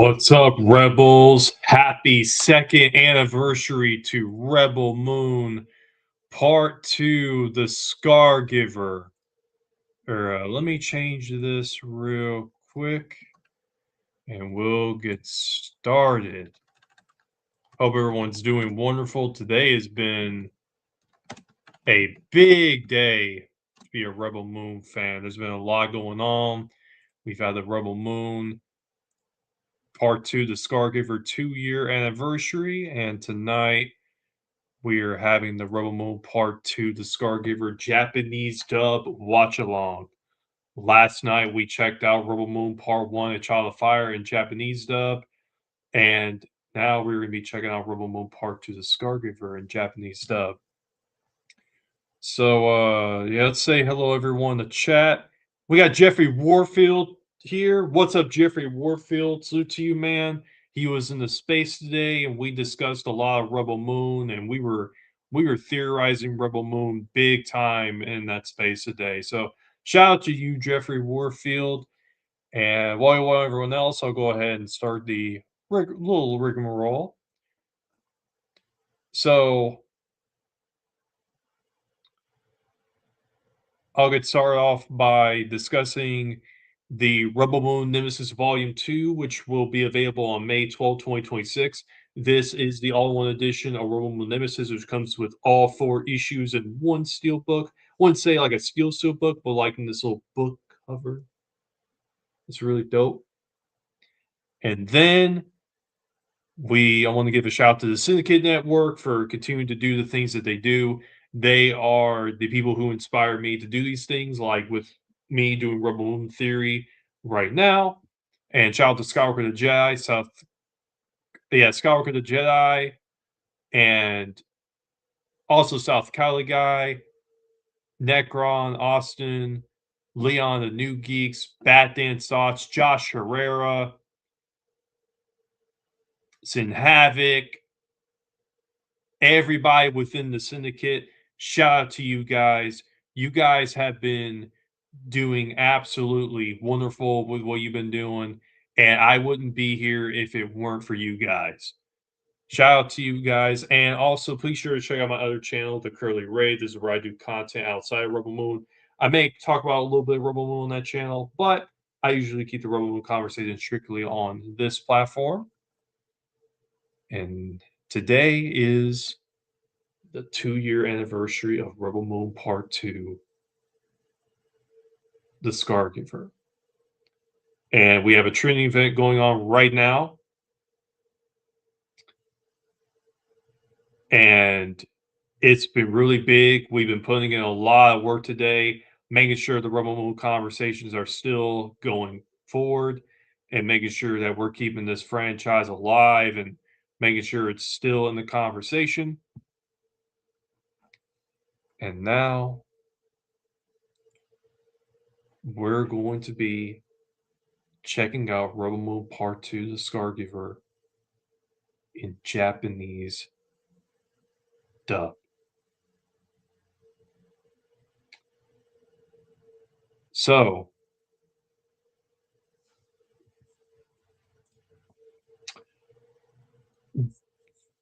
What's up, Rebels? Happy second anniversary to Rebel Moon Part 2, the Scargiver. Let me change this real quick and we'll get started. Hope everyone's doing wonderful. Today has been a big day to be a Rebel Moon fan. There's been a lot going on. We've had the Rebel Moon Part 2, the Scargiver 2-year anniversary, and tonight we are having the Rebel Moon Part 2, the Scargiver Japanese dub watch-along. Last night we checked out Rebel Moon Part 1, A Child of Fire in Japanese dub, and now we're going to be checking out Rebel Moon Part 2, the Scargiver in Japanese dub. So, yeah, let's say hello everyone in the chat. We got Jeffrey Warfield here. What's up, Jeffrey Warfield? Salute to you, man. He was in the space today, and we discussed a lot of Rebel Moon, and we were theorizing Rebel Moon big time in that space today. So, shout out to you, Jeffrey Warfield. And while everyone else, I'll go ahead and start the little rigmarole. So, I'll get started off by discussing the Rebel Moon Nemesis Volume 2, which will be available on May 12, 2026. This is the all-in-one edition of Rebel Moon Nemesis, which comes with all 4 issues in one steel book. I wouldn't say like a steel book, but like in this little book cover. It's really dope. And then I want to give a shout out to the Syndicate Network for continuing to do the things that they do. They are the people who inspire me to do these things, like with me doing Rebel Moon Theory right now. And shout out to Skywalker the Jedi, Skywalker the Jedi, and also South Cali Guy, Necron, Austin, Leon the New Geeks, Bat Dance Thoughts, Josh Herrera, Sin Havoc, everybody within the syndicate. Shout out to you guys. You guys have been doing absolutely wonderful with what you've been doing, and I wouldn't be here if it weren't for you guys. Shout out to you guys, and also please sure to check out my other channel, The Curly Raid. This is where I do content outside of Rebel Moon. I may talk about a little bit of Rebel Moon on that channel, but I usually keep the Rebel Moon conversation strictly on this platform. And today is the 2-year anniversary of Rebel Moon Part 2, the Scargiver. And we have a training event going on right now. And it's been really big. We've been putting in a lot of work today, making sure the Rebel Moon conversations are still going forward and making sure that we're keeping this franchise alive and making sure it's still in the conversation. And now we're going to be checking out Rebel Moon Part 2, the Scargiver, in Japanese dub. So,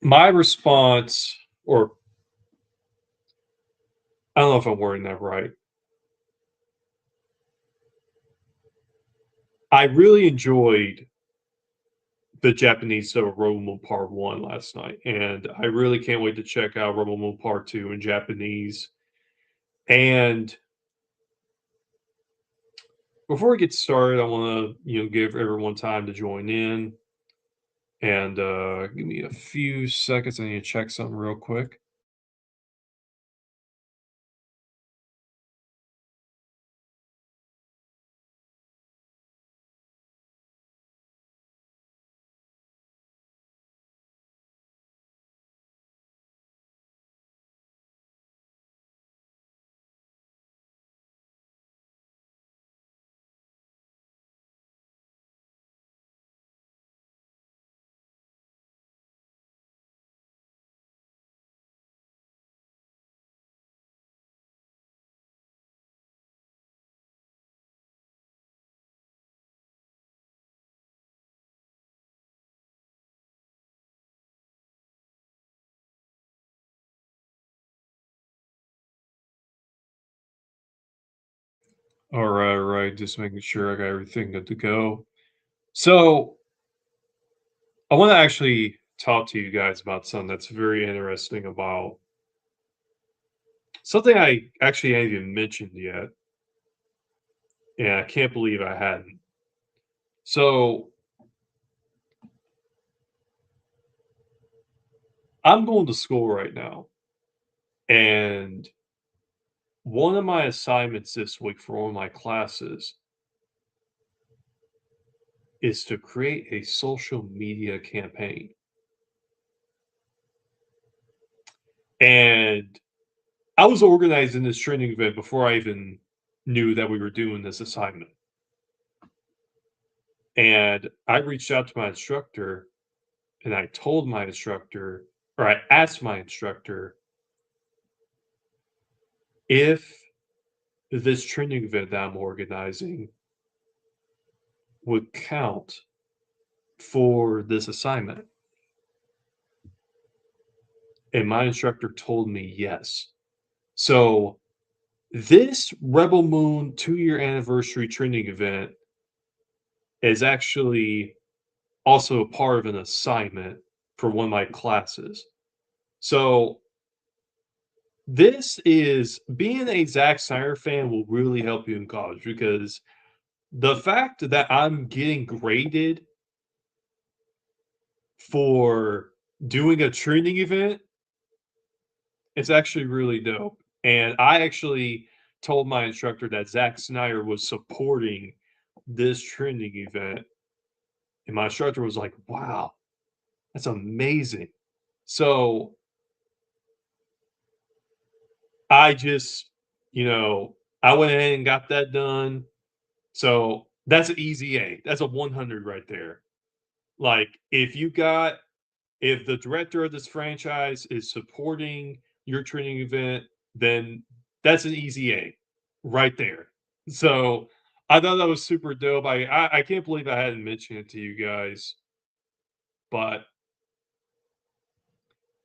my response, or I don't know if I'm wording that right. I really enjoyed the Japanese dub of Rebel Moon Part 1 last night, and I really can't wait to check out Rebel Moon Part 2 in Japanese. And before we get started, I want to give everyone time to join in. And give me a few seconds. I need to check something real quick. Alright, just making sure I got everything good to go. So, I wanna actually talk to you guys about something that's very interesting about something I actually ain't even mentioned yet, and I can't believe I hadn't. So, I'm going to school right now, and one of my assignments this week for one of my classes is to create a social media campaign. And I was organizing this training event before I even knew that we were doing this assignment. And I reached out to my instructor and I told my instructor, or I asked my instructor if this training event that I'm organizing would count for this assignment. And my instructor told me yes. So this Rebel Moon 2-year anniversary training event is actually also a part of an assignment for one of my classes. So this is being a Zack Snyder fan will really help you in college because the fact that I'm getting graded for doing a training event is actually really dope. And I actually told my instructor that Zack Snyder was supporting this training event. And my instructor was like, wow, that's amazing. So I just, you know, I went ahead and got that done. So that's an easy A. That's a 100 right there. Like, if the director of this franchise is supporting your training event, then that's an easy A right there. So I thought that was super dope. I can't believe I hadn't mentioned it to you guys, but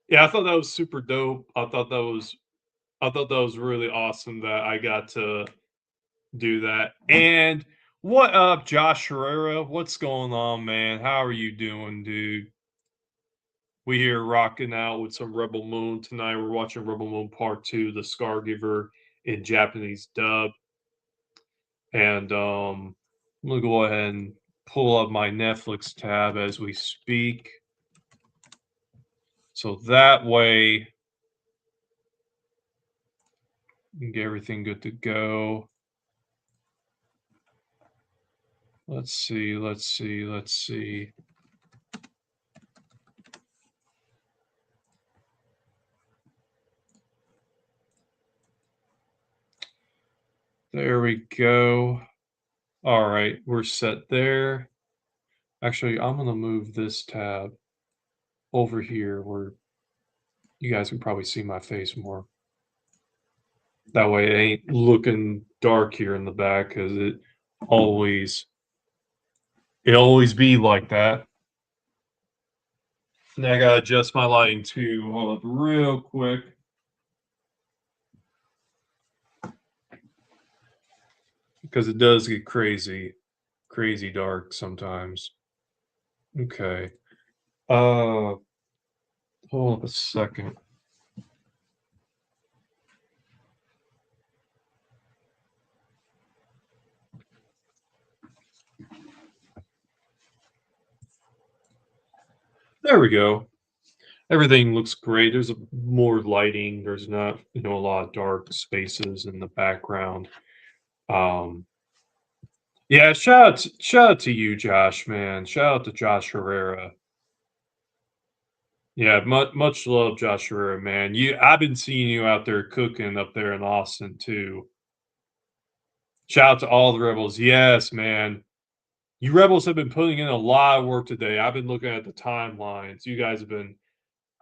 yeah, I thought that was super dope. I thought that was really awesome that I got to do that. And what up, Josh Herrera? What's going on, man? How are you doing, dude? We here rocking out with some Rebel Moon tonight. We're watching Rebel Moon Part 2, the Scargiver in Japanese dub. And I'm gonna go ahead and pull up my Netflix tab as we speak. So that way we can get everything good to go. Let's see. There we go. All right, we're set there. Actually, I'm gonna move this tab over here where you guys can probably see my face more. That way it ain't looking dark here in the back because always it always be like that. And I gotta adjust my lighting too. Hold up real quick. Because it does get crazy dark sometimes. Okay. Uh hold up a second. There we go. Everything looks great. There's more lighting. There's not, a lot of dark spaces in the background. Um, yeah, shout out to you, Josh, man. Shout out to Josh Herrera. Yeah, much love, Josh Herrera, man. I've been seeing you out there cooking up there in Austin too. Shout out to all the rebels. Yes, man. You rebels have been putting in a lot of work today. I've been looking at the timelines. You guys have been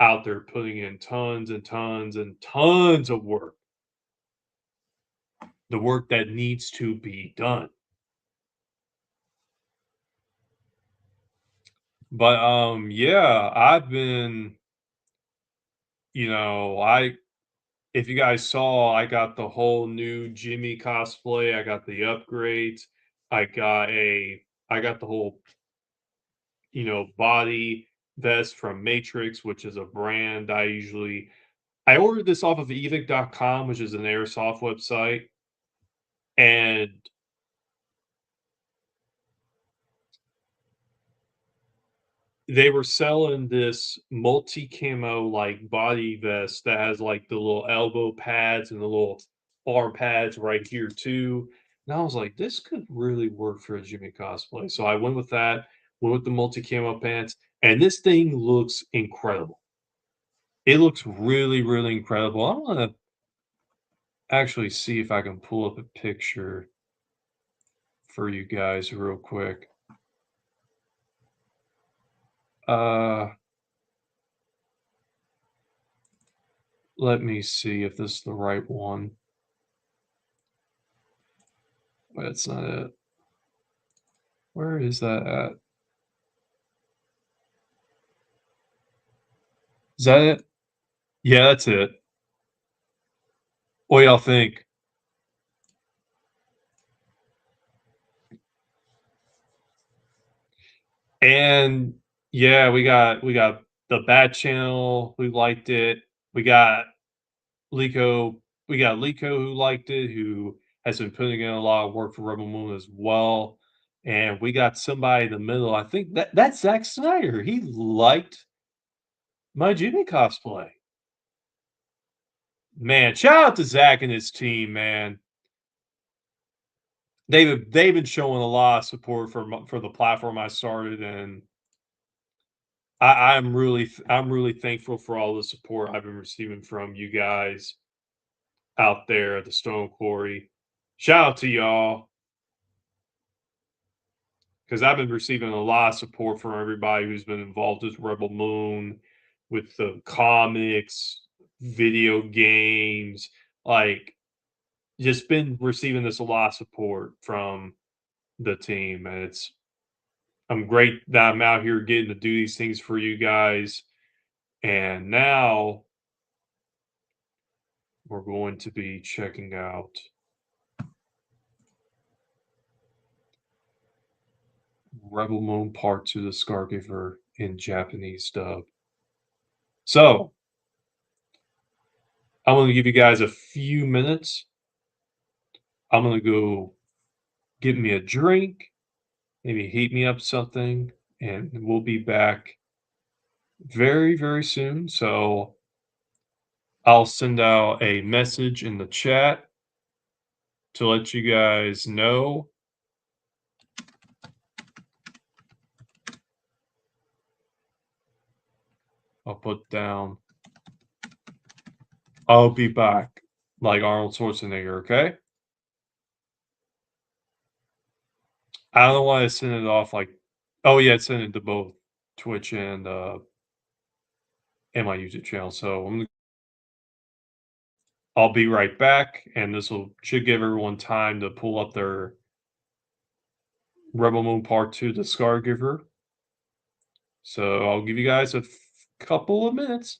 out there putting in tons and tons and tons of work. The work that needs to be done. But yeah, I've been, I if you guys saw, I got the whole new Jimmy cosplay, I got the upgrades, I got a I got the whole, body vest from Matrix, which is a brand I ordered this off of evic.com, which is an airsoft website, and they were selling this multi-camo, like, body vest that has, like, the little elbow pads and the little arm pads right here too, and I was like, "This could really work for a Jimmy cosplay," so I went with that, went with the multi-camo pants, and this thing looks incredible. It looks really, really incredible. I wanna actually see if I can pull up a picture for you guys real quick. Uh, let me see if this is the right one. That's not it. Where is that at? Is that it? Yeah, that's it. What y'all think? And yeah, we got the Bat Channel who liked it. We got Lico we got Lico who liked it, who has been putting in a lot of work for Rebel Moon as well. And we got somebody in the middle. I think that's Zack Snyder. He liked my Jimmy cosplay. Man, shout out to Zach and his team, man. They've been showing a lot of support for the platform I started, and I'm really thankful for all the support I've been receiving from you guys out there at the Stone Quarry. Shout out to y'all because I've been receiving a lot of support from everybody who's been involved with Rebel Moon, with the comics, video games, like just been receiving this a lot of support from the team, and I'm great that I'm out here getting to do these things for you guys. And now we're going to be checking out Rebel Moon Part 2, the Scargiver in Japanese dub. So I'm going to give you guys a few minutes. I'm going to go get me a drink, maybe heat me up something, and we'll be back very, very soon. So I'll send out a message in the chat to let you guys know. I'll put down, I'll be back, like Arnold Schwarzenegger, okay? I don't know why I sent it off like, oh yeah, send it to both Twitch and my YouTube channel. So I'll be right back, and should give everyone time to pull up their Rebel Moon Part 2, the Scargiver. So I'll give you guys a couple of minutes.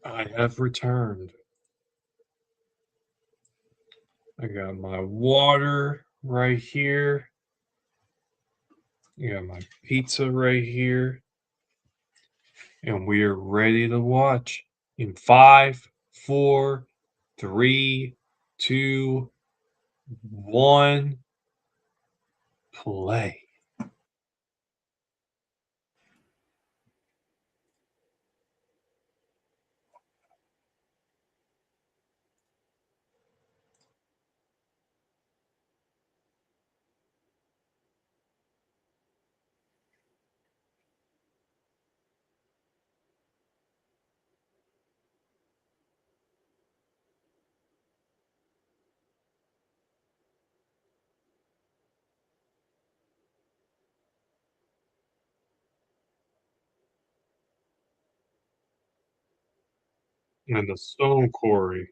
I have returned. I got my water right here. I got my pizza right here. And we are ready to watch in five, four, three, two, one, play. And the stone quarry.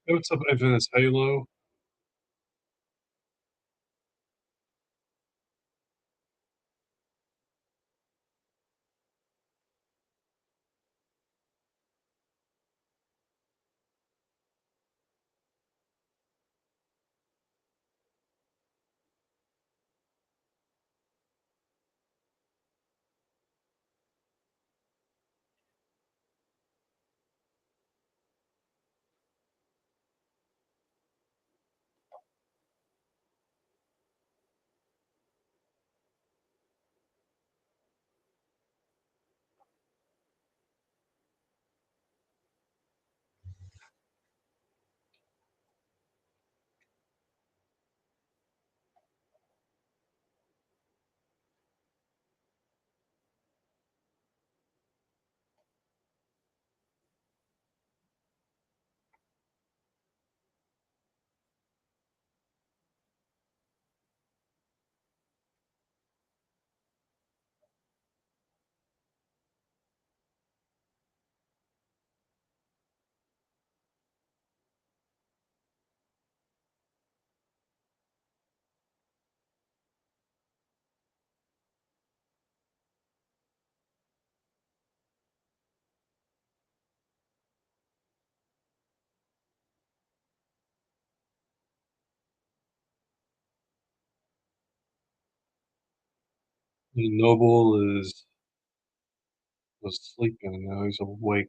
Hey, what's up, Infamous Halo? Noble is was sleeping, now he's awake.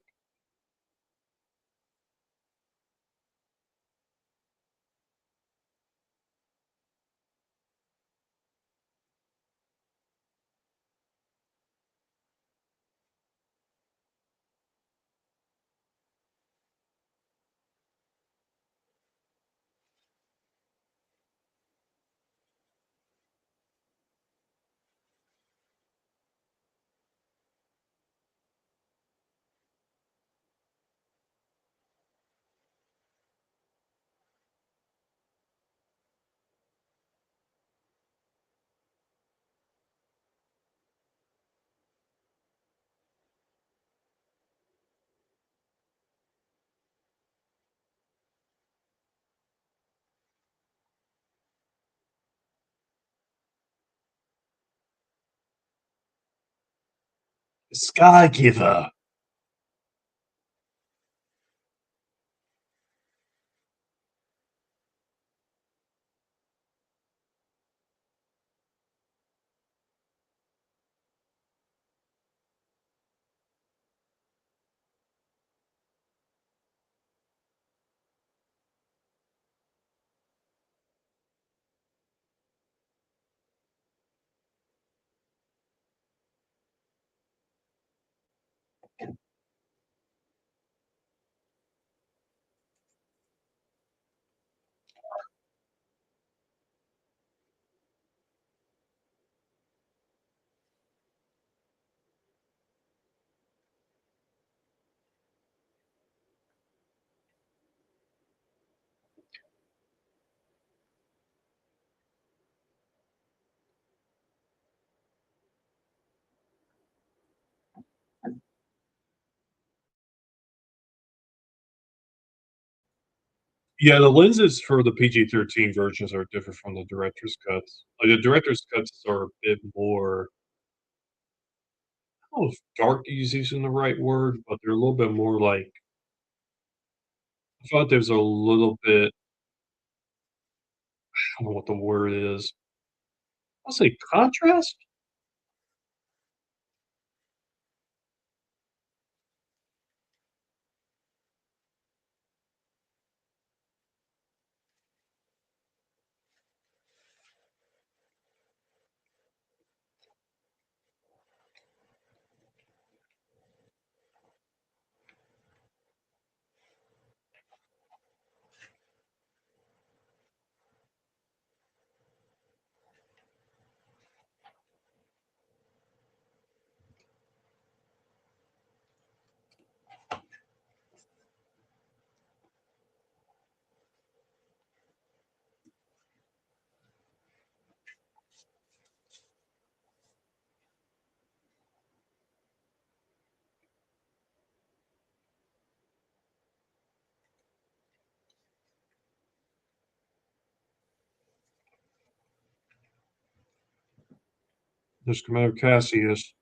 Scargiver. Yeah, the lenses for the PG-13 versions are different from the director's cuts. Like, the director's cuts are a bit more, I don't know if dark is using the right word, but they're a little bit more like, I thought there's a little bit, I don't know what the word is. I'll say contrast? There's Commander Cassius.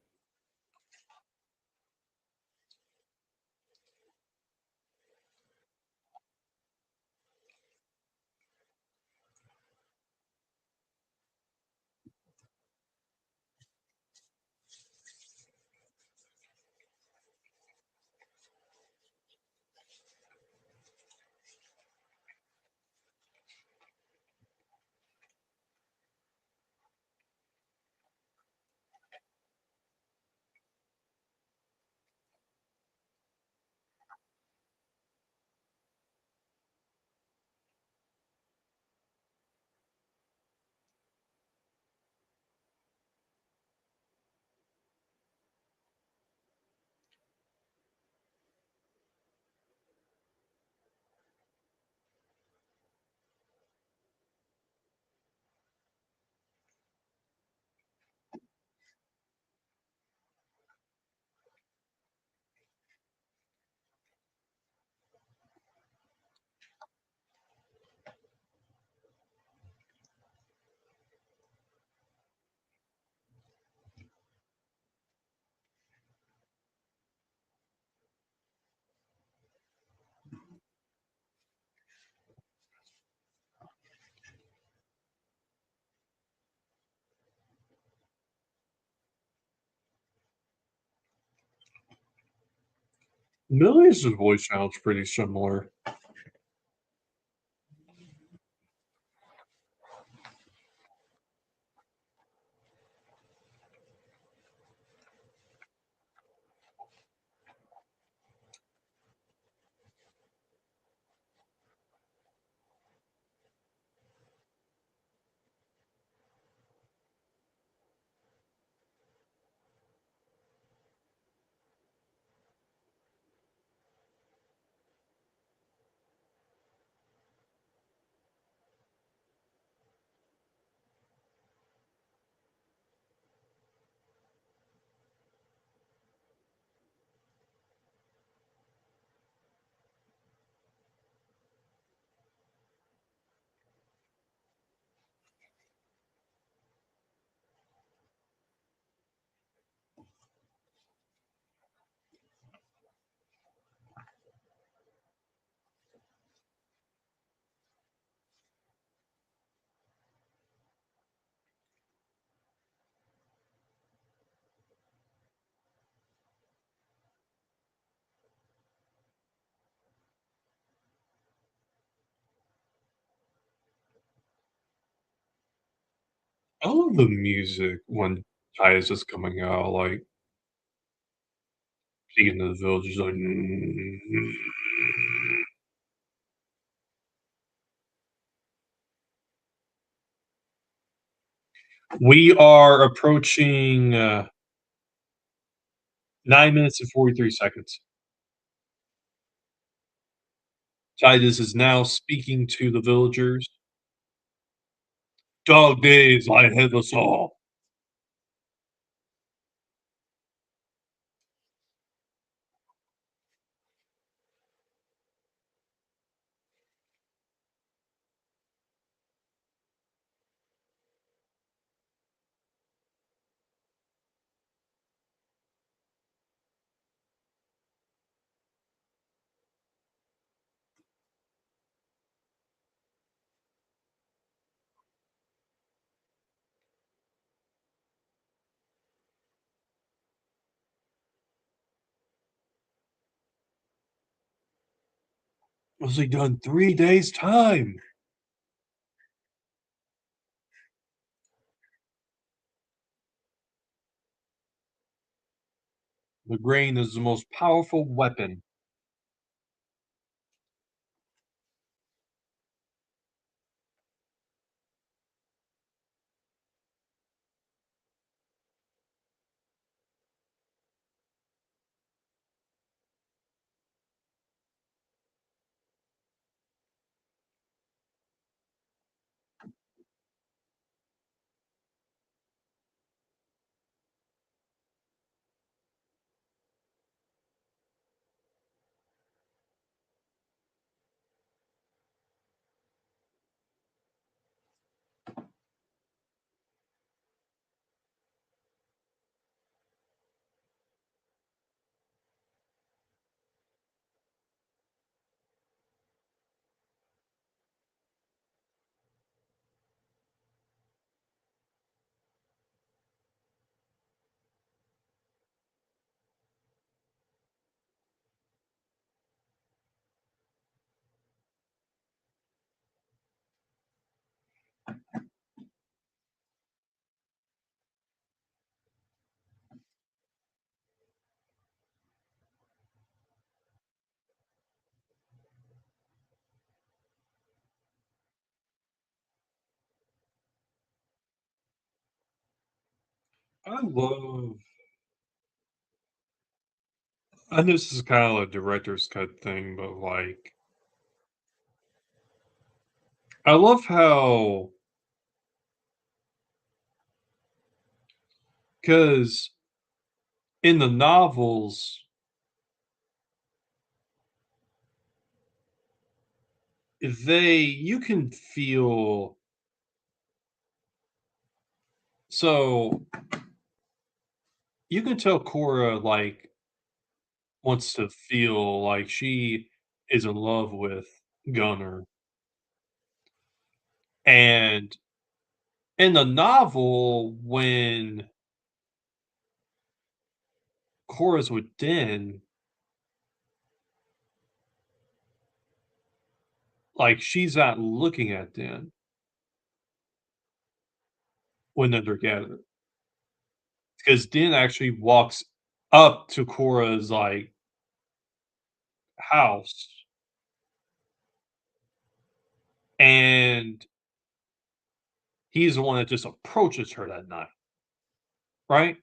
Millie's voice sounds pretty similar. I love the music when Tyus is coming out, like, speaking to the villagers, like, we are approaching 9 minutes and 43 seconds. Titus is now speaking to the villagers. Dog days lie ahead of us all. Was he done 3 days' time? The grain is the most powerful weapon. I love I know this is kinda a director's cut thing, but, like, I love how, because in the novels, you can feel, so you can tell Cora, like, wants to feel like she is in love with Gunner, and in the novel, when Cora's with Den, like, she's not looking at Den when they're together, because Den actually walks up to Cora's, like, house, and he's the one that just approaches her that night, right?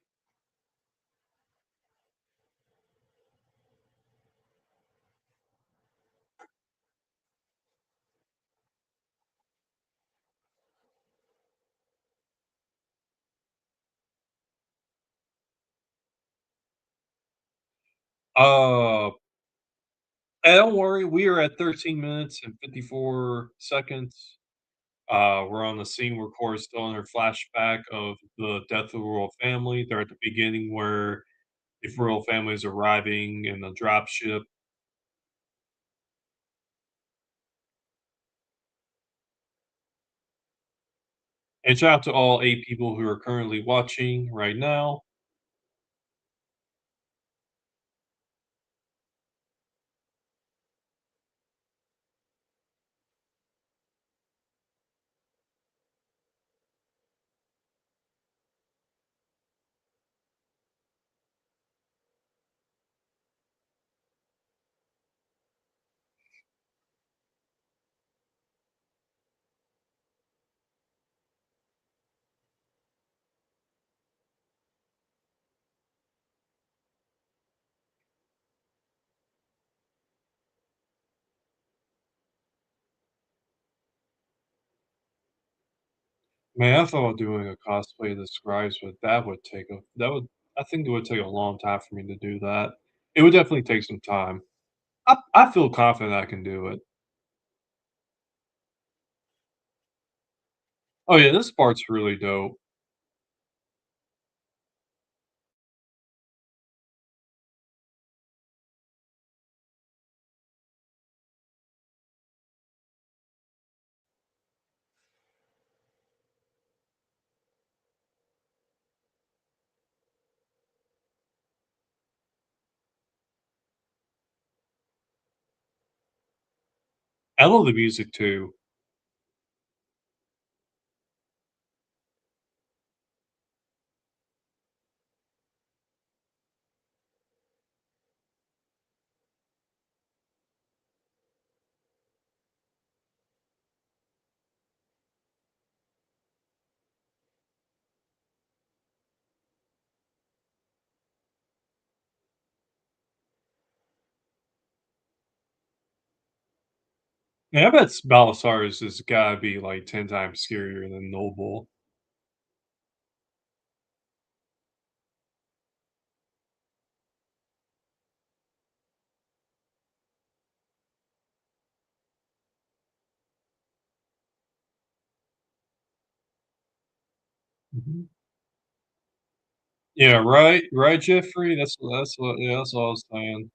Uh, and don't worry, we are at 13 minutes and 54 seconds. We're on the scene where Cora's still in her flashback of the death of the royal family. They're at the beginning where the royal family is arriving in the dropship. And shout out to all 8 people who are currently watching right now. Man, I thought doing a cosplay of the scribes, but that would I think it would take a long time for me to do that. It would definitely take some time. I feel confident I can do it. Oh, yeah, this part's really dope. I love the music too. Yeah, I bet Belisarius has gotta be, like, 10 times scarier than Noble. Mhm. Yeah, right, Jeffrey? That's what I was saying.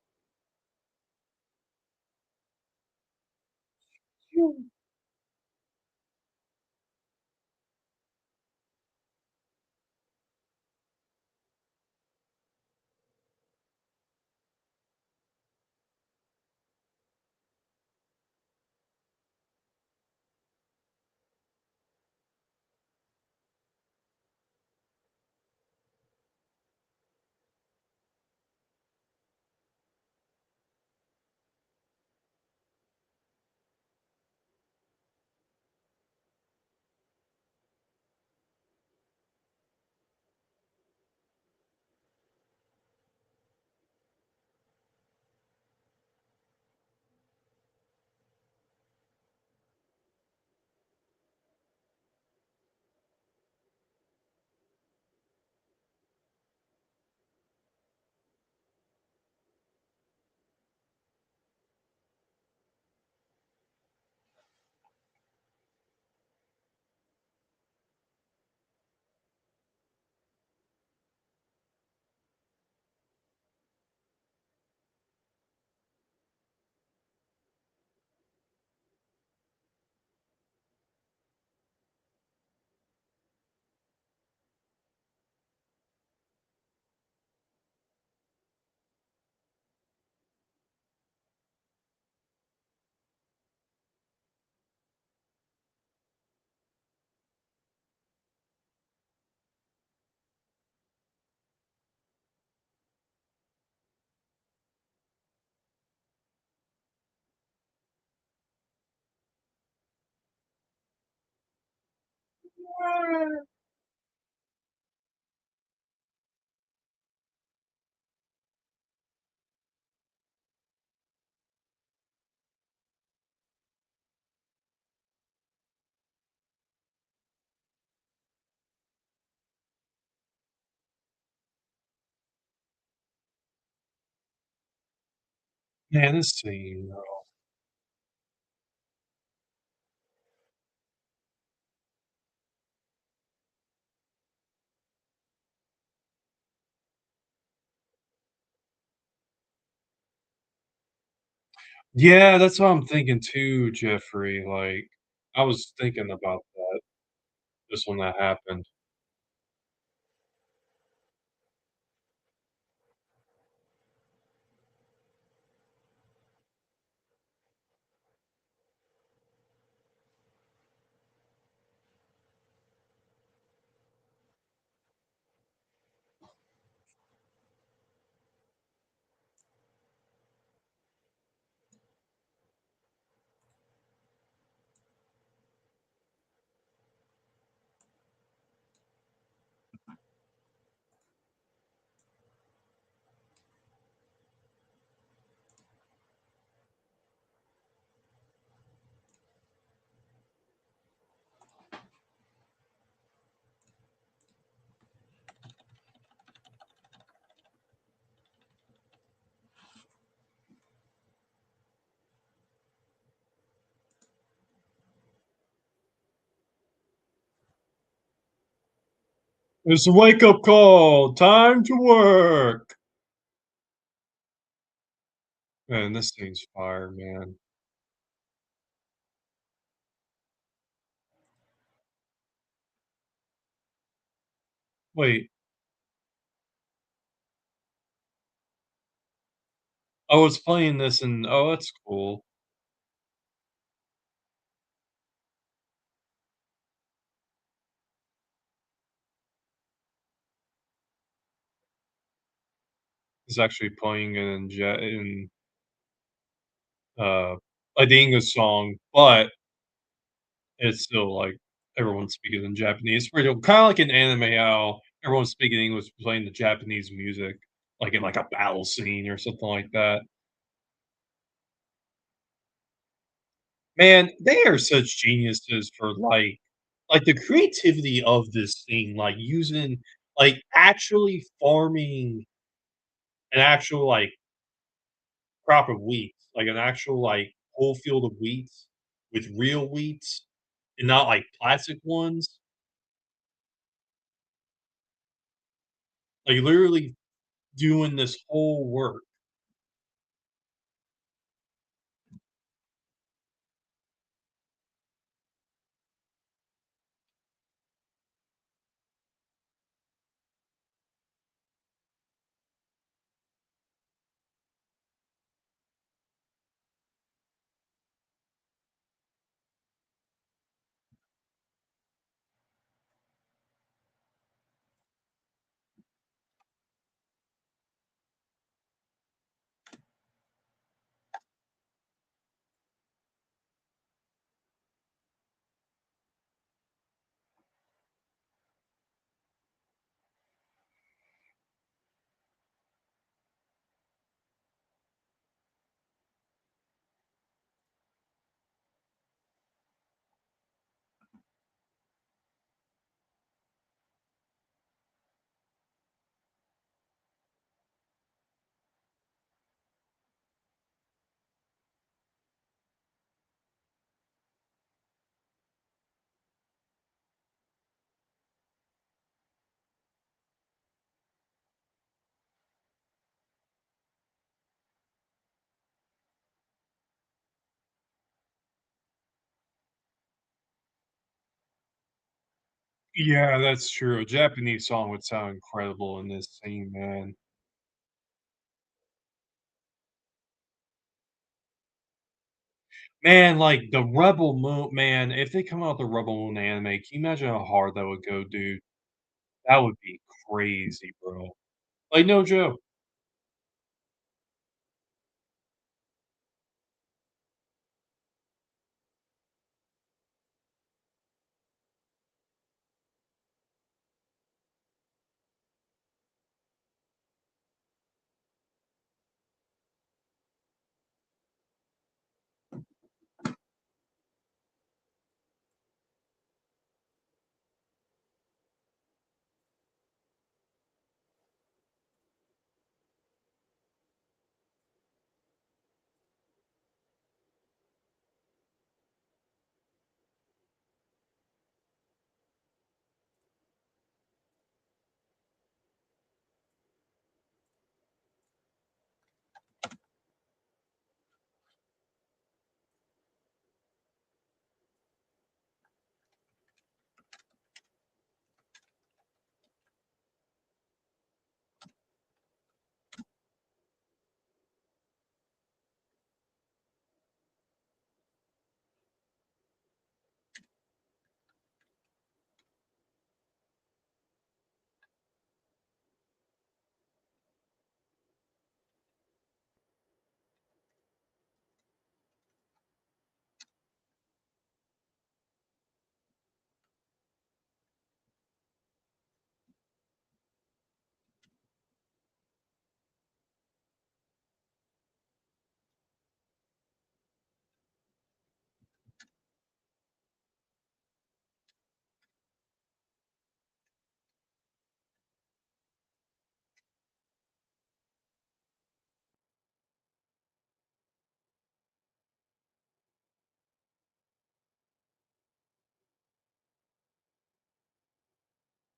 Man, this scene, yeah, that's what I'm thinking too, Jeffrey, like, I was thinking about that just when that happened. It's a wake-up call, time to work! Man, this thing's fire, man. Wait, I was playing this and oh, that's cool. is actually playing in, uh, like, the English song, but it's still, like, everyone's speaking in Japanese. Kinda like in anime how everyone's speaking English playing the Japanese music, like, in, like, a battle scene or something like that. Man, they are such geniuses for, like, the creativity of this thing, like, using actually farming an actual, like, crop of wheat, like, an actual, like, whole field of wheat with real wheat and not, like, plastic ones. Like, literally doing this whole work. Yeah, that's true. A Japanese song would sound incredible in this scene, man. Man, like, the Rebel Moon man, if they come out with the Rebel Moon anime, can you imagine how hard that would go, dude? That would be crazy, bro. Like, no joke.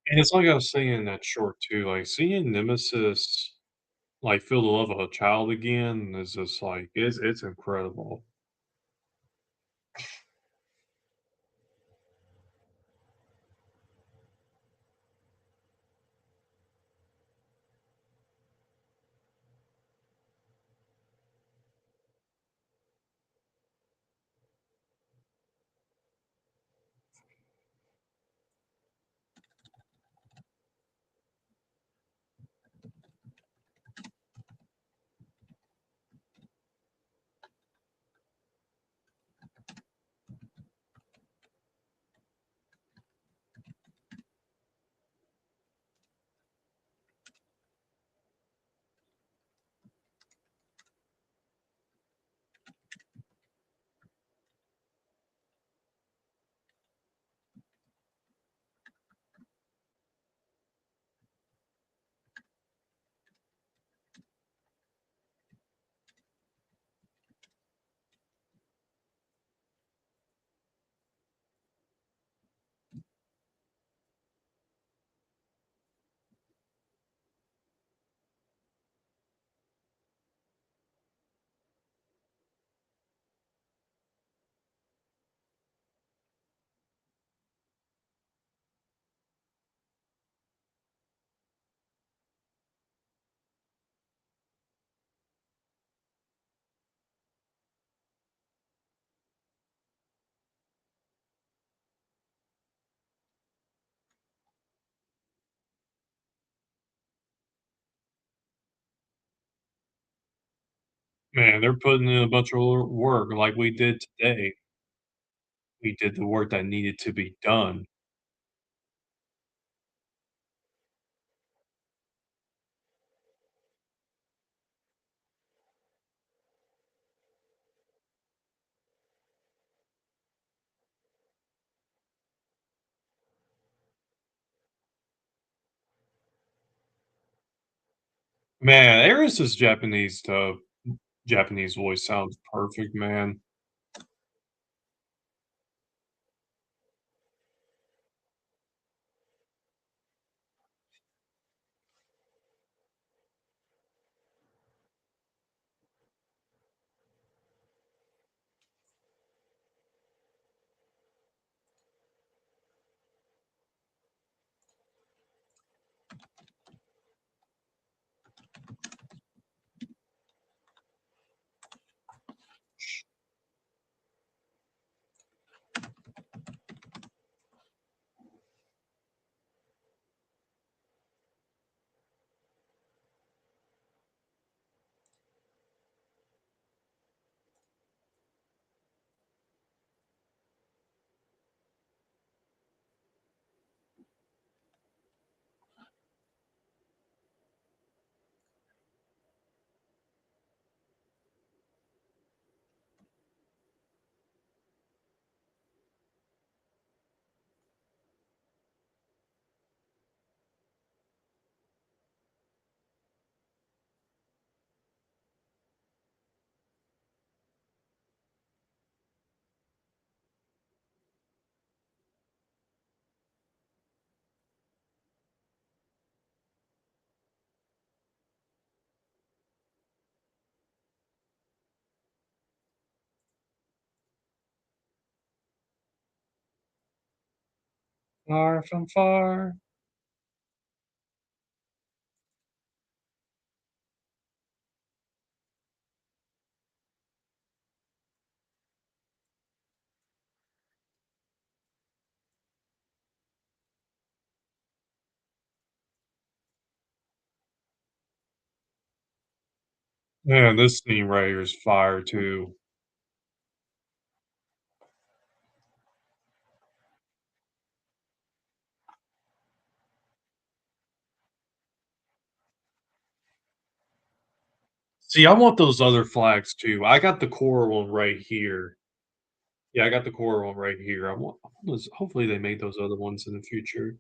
And it's like I was saying in that short too, like, seeing Nemesis, like, feel the love of a child again is just like it's incredible. Man, they're putting in a bunch of work like we did today. We did the work that needed to be done. Man, Eris's Japanese voice sounds perfect, man. Far from far. Man, this scene right here is fire too. See, I want those other flags too. I got the core one right here. Yeah, I got the core one right here. I want those hopefully they make those other ones in the future.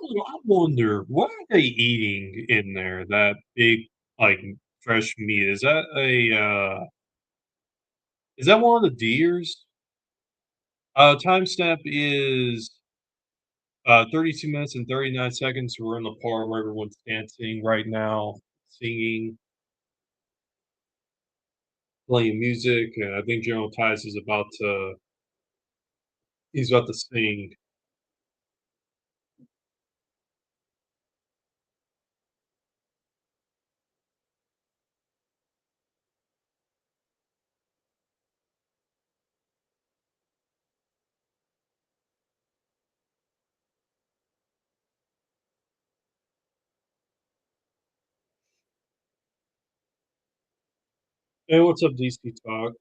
I wonder, what are they eating in there, that big, like, fresh meat? Is that one of the deers? Timestamp is 32 minutes and 39 seconds. We're in the part where everyone's dancing right now, singing, playing music, and I think General Tice is about to he's about to sing. Hey, what's up, DC Talk?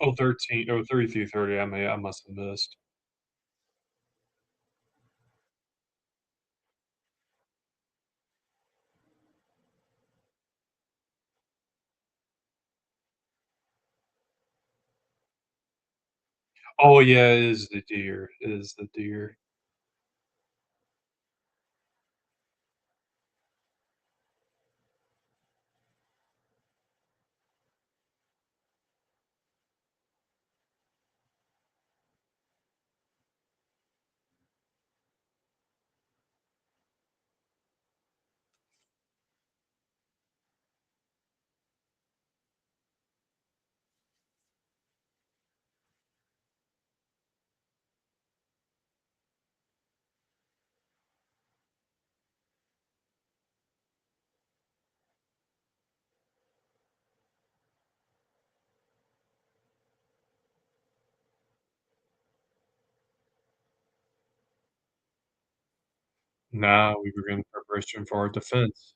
Oh, 13, oh, 33:30. I must have missed. Oh, yeah, it is the deer. It is the deer. Now we begin preparation for our defense.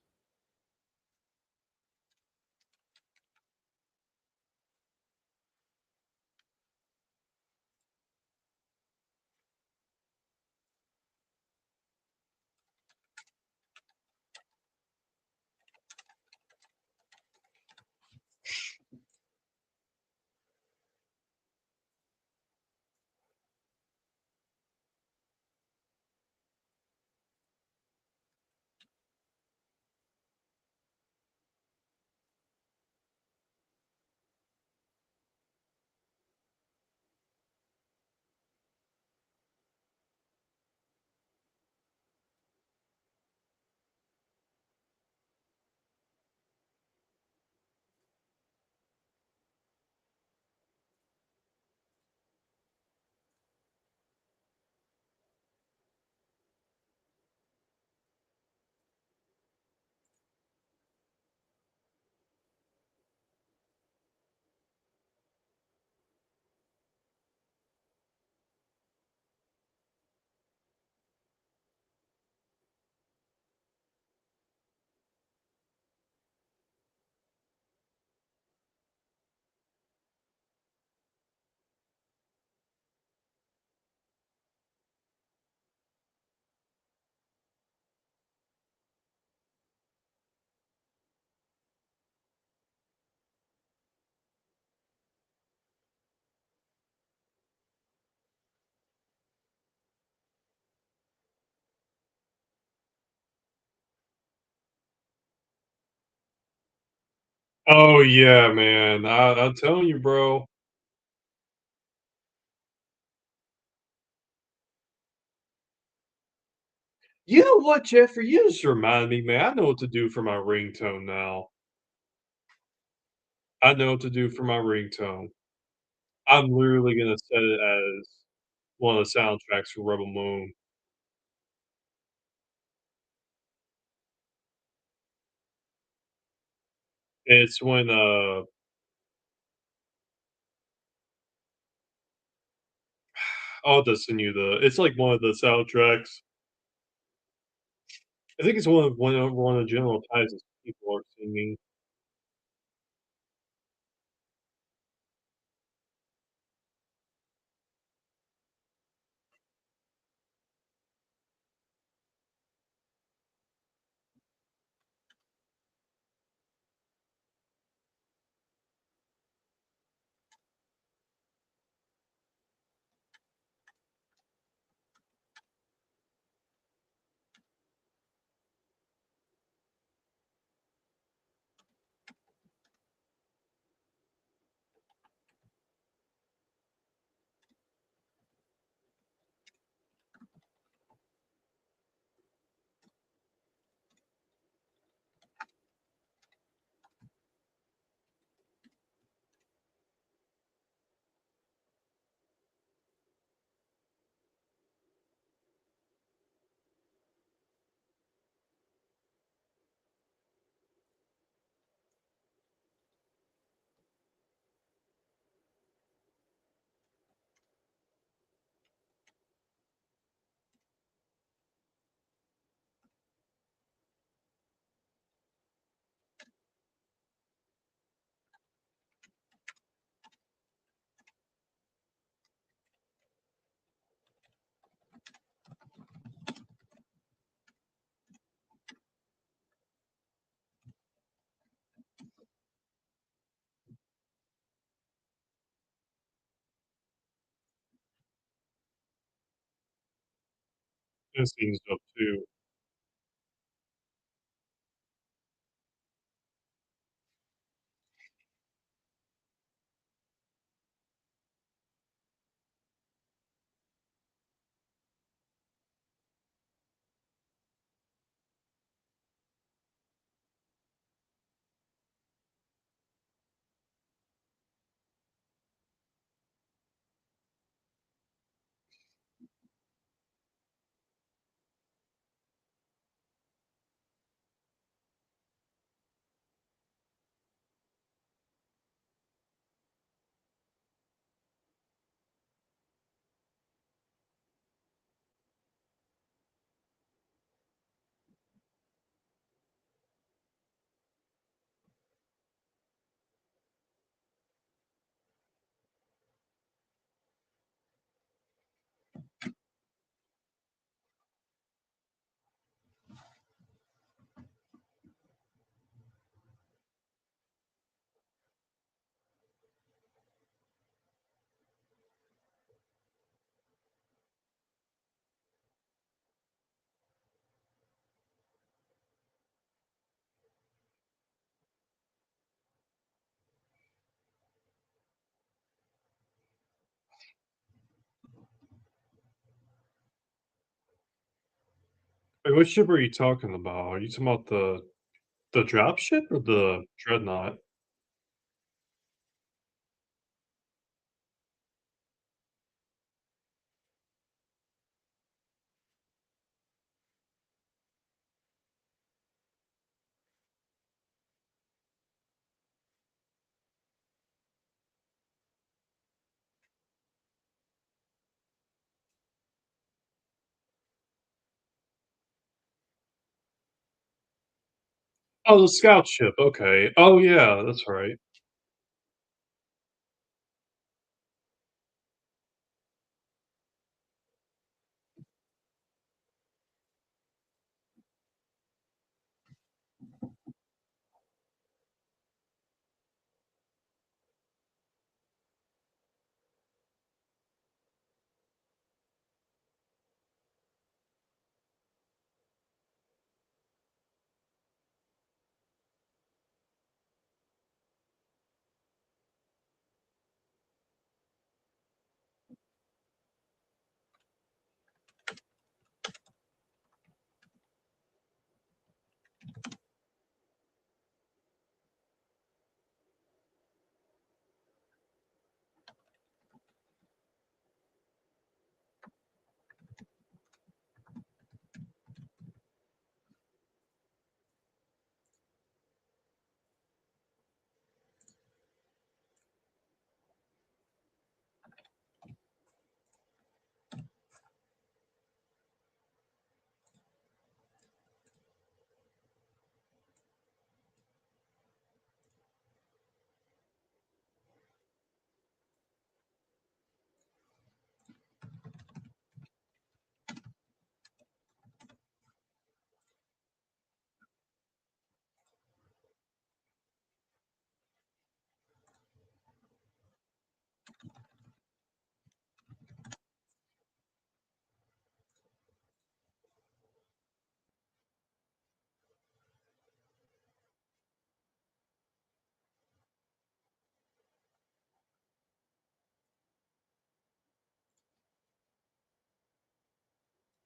Oh, yeah, man. I'm telling you, bro. You know what, Jeffrey? You just reminded me, man. I know what to do for my ringtone now. I know what to do for my ringtone. I'm literally gonna set it as one of the soundtracks for Rebel Moon. It's when, I'll just send you the it's like one of the soundtracks. I think it's one of the General Tyson people are singing. This seems dope too. Wait, what ship are you talking about? Are you talking about the drop ship or the dreadnought? Oh, the scout ship, okay. Oh, yeah, that's right.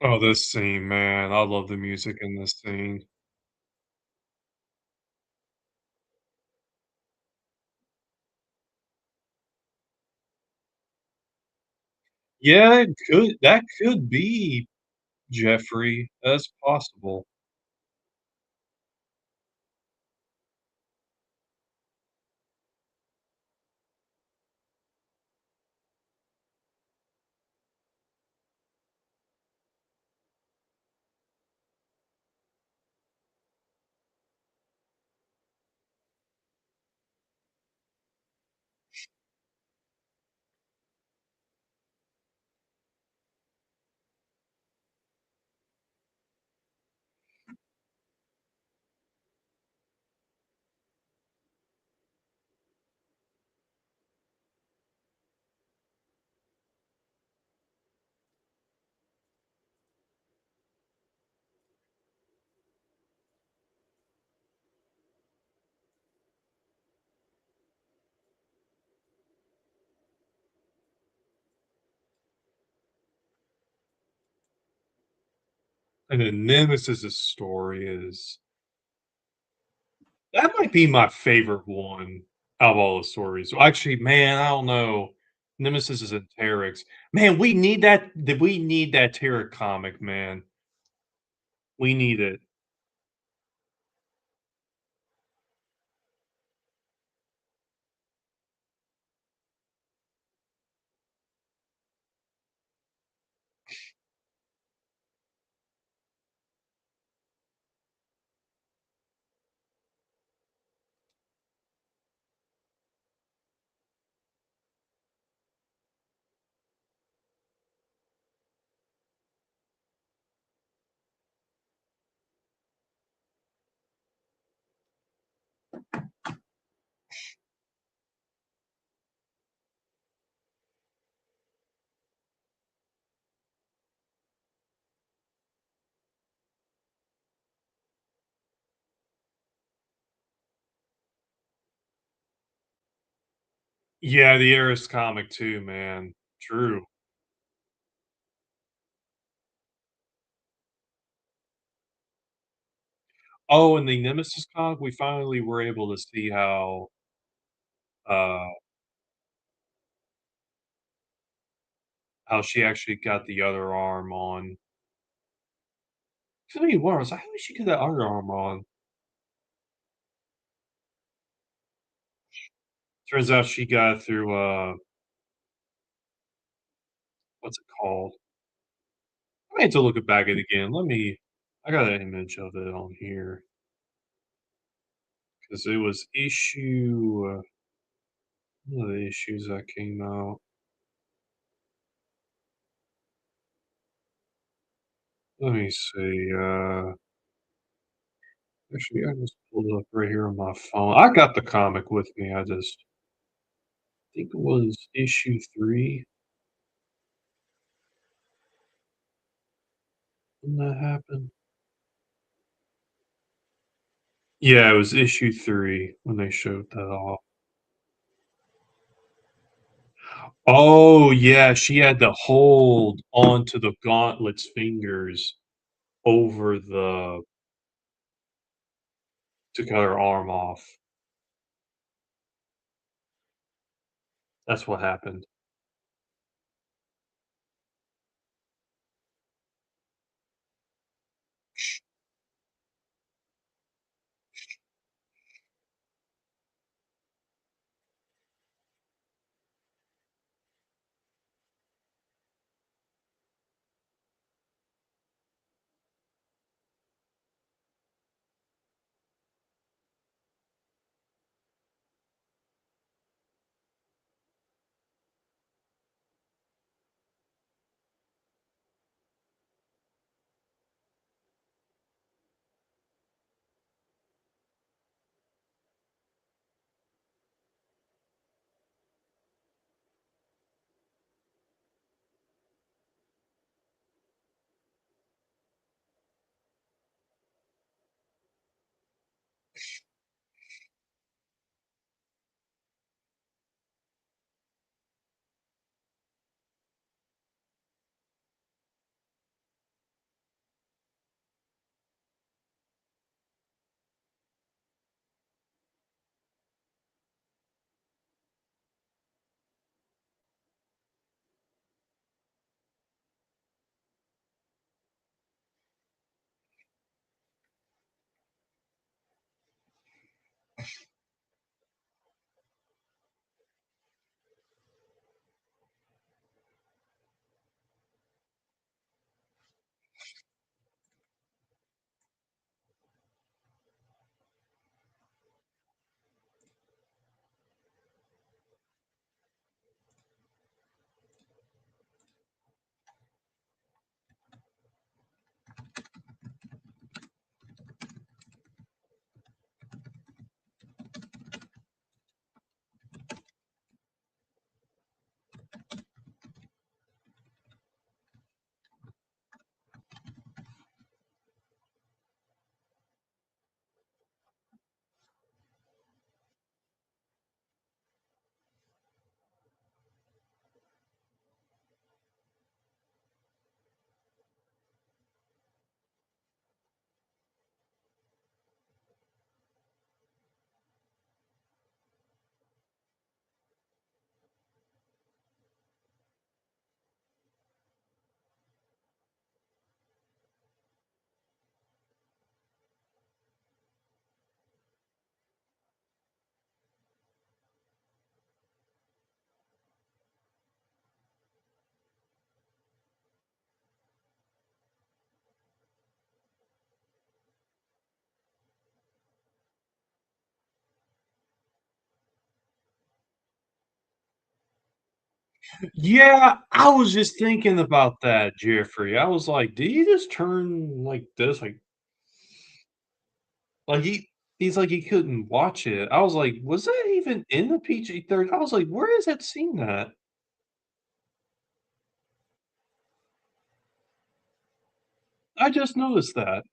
Oh, this scene, man, I love the music in this scene. Yeah, it could that could be Jeffrey, that's possible. And then Nemesis's story is that might be my favorite one out of all the stories. Well, actually, man, I don't know. Nemesis is in Terex. Man, we need that Terra comic, man. We need it. Yeah, the Eris comic too, man. True. Oh, and the Nemesis comic, we finally were able to see uh, how she actually got the other arm on. So many worms. How did she get that other arm on? Turns out she got it through, what's it called? I may have to look it back at again. I got an image of it on here because it was one of the issues that came out. Let me see, actually, I just pulled it up right here on my phone. I got the comic with me, I just think it was issue 3 when that happened. Yeah, it was issue 3 when they showed that off. Oh, yeah, she had to hold onto the gauntlet's fingers over the to cut her arm off. That's what happened. Yeah, I was just thinking about that, Jeffrey. I was like, "Did he just turn like this?" Like, he's like, he couldn't watch it. I was like, "Was that even in the PG-13?" I was like, "Where is that scene at?" I just noticed that.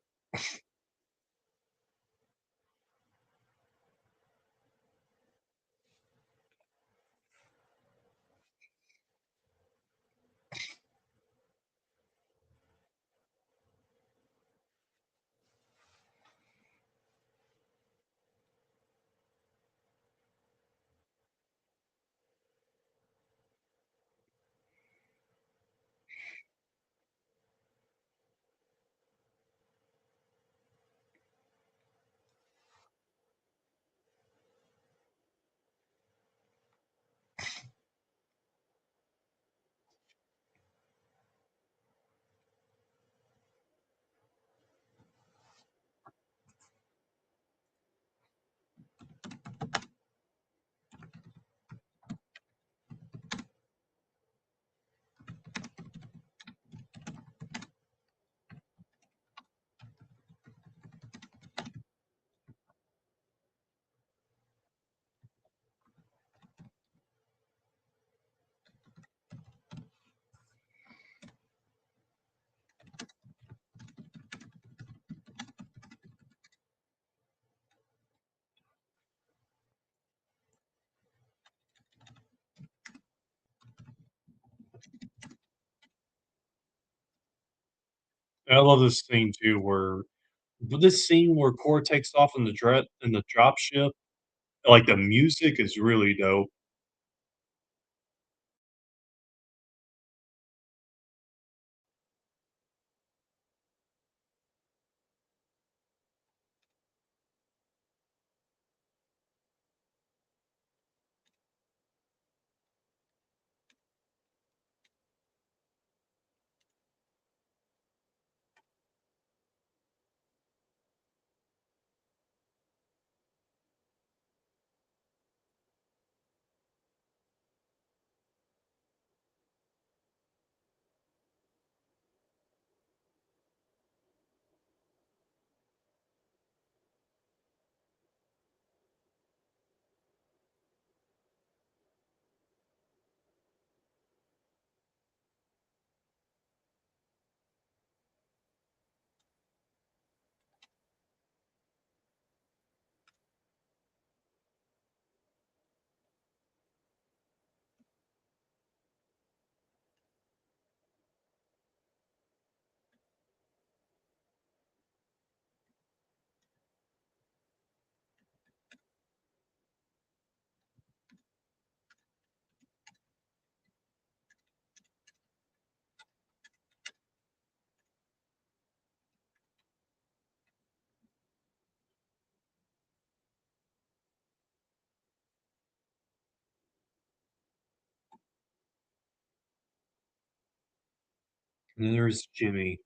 I love this scene too where this scene where Core takes off in the drop ship, like, the music is really dope. And then there's Jimmy.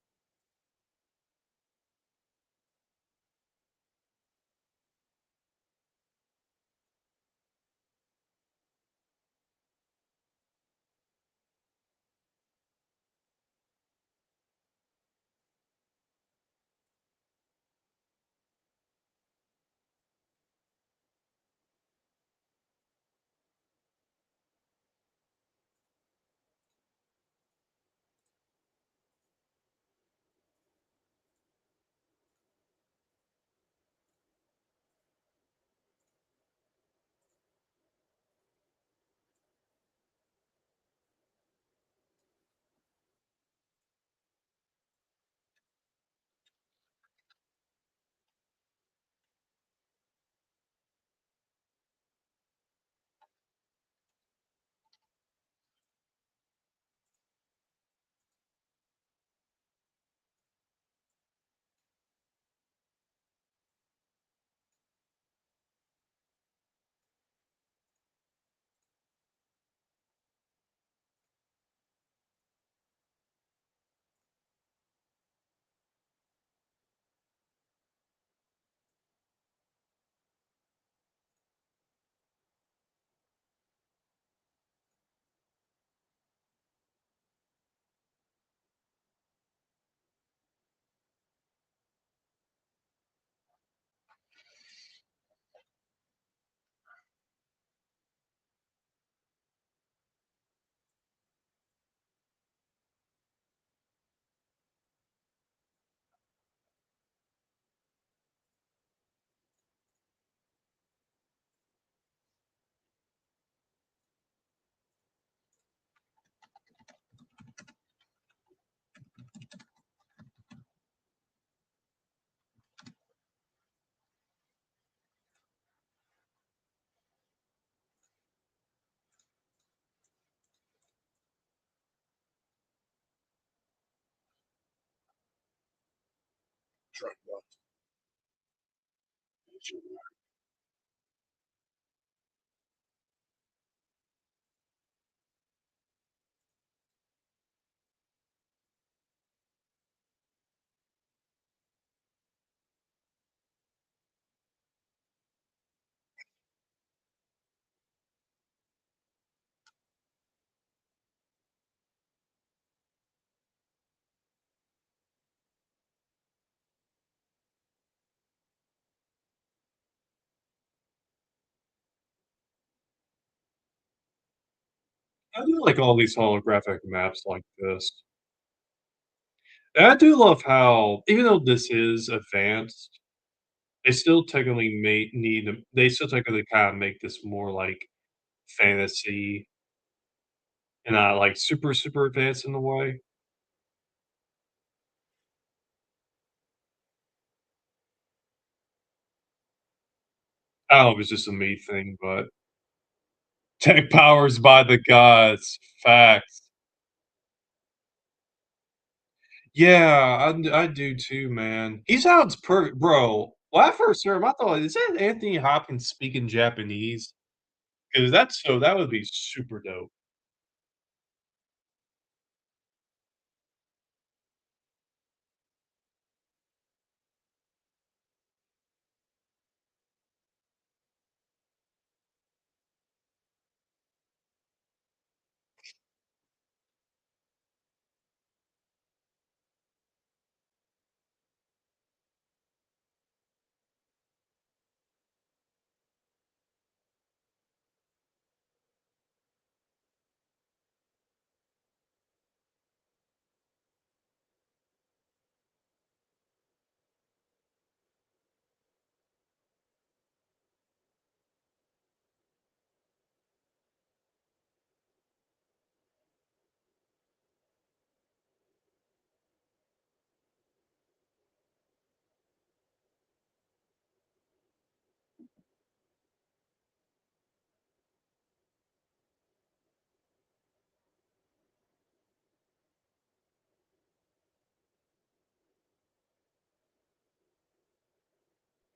I do like all these holographic maps like this. And I do love how even though this is advanced, they still technically may need to they still technically kinda make this more, like, fantasy and not, like, super, super advanced in a way. I don't know if it's just a me thing, but tech powers by the gods. Facts. Yeah, I do too, man. He sounds bro, when I first heard him, I thought, "Is that Anthony Hopkins speaking Japanese?" 'Cause that's so that would be super dope.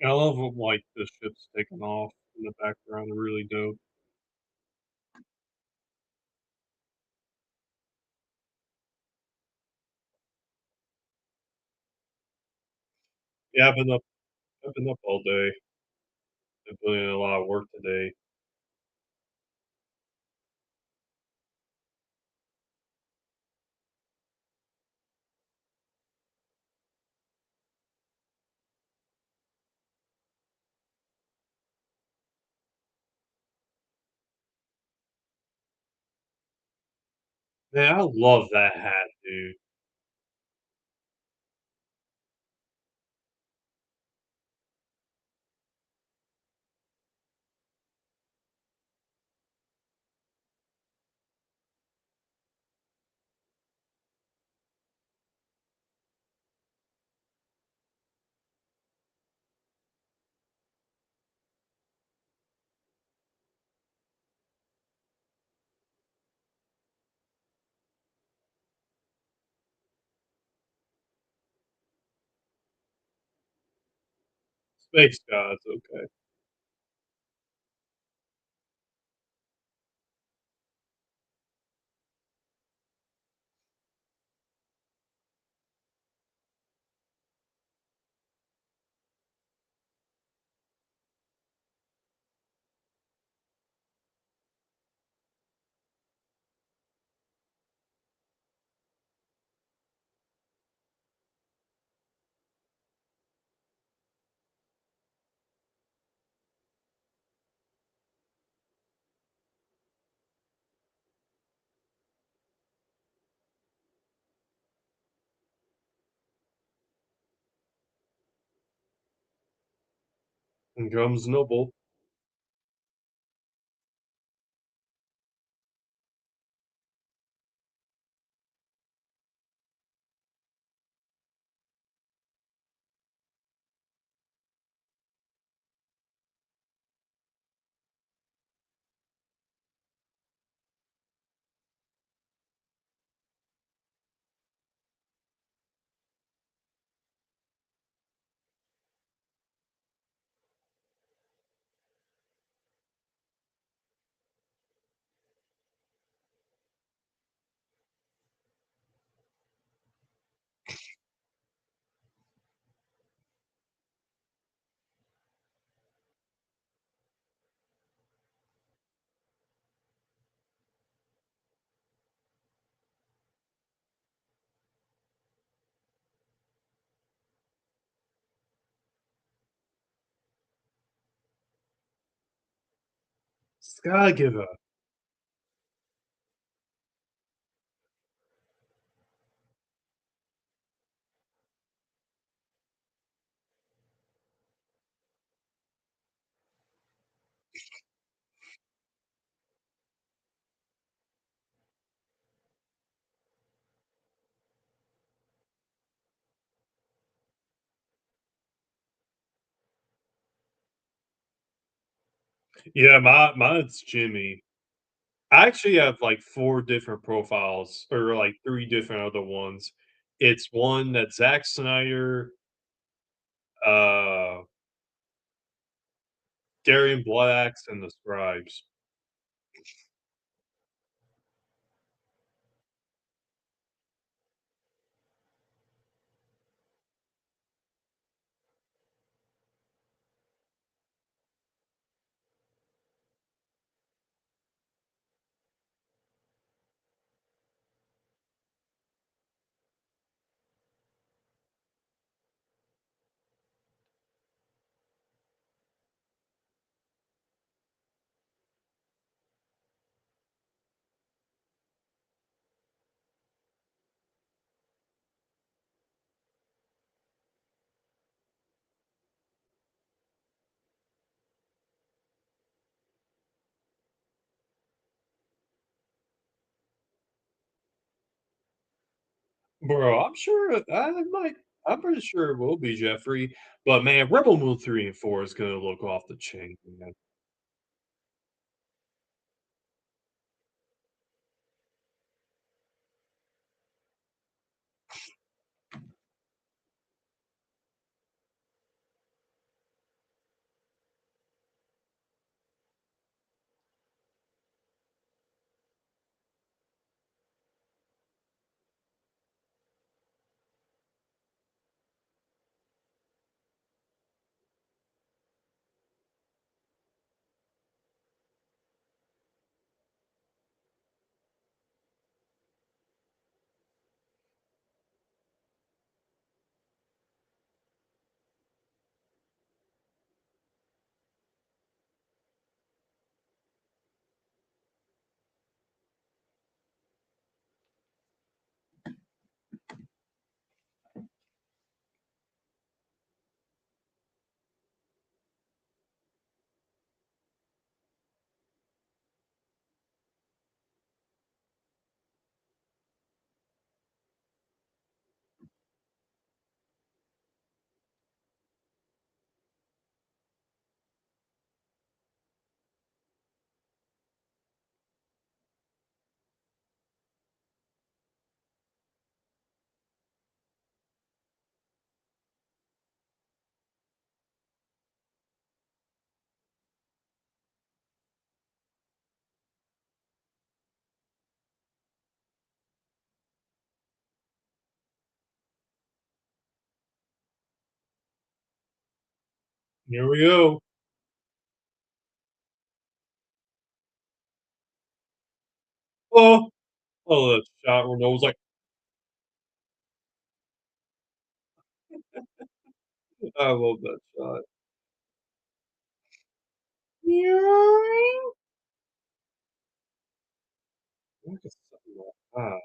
I love when, like, the ship's taking off in the background, really dope. Yeah, I've been up all day. Been putting in a lot of work today. Man, I love that hat, dude. Space gods, okay. And drums noble. Scargiver. Yeah, mine's Jimmy. I actually have, like, 4 different profiles or, like, 3 different other ones. It's one that's Zack Snyder, uh, Darian Bloodaxe, and the Scribes. Bro, I'm pretty sure it will be Jeffrey, but, man, Rebel Moon 3 and 4 is gonna look off the chain, man. Here we go. Oh, oh, that shot where Noah's like, I love that shot. Look at something like that.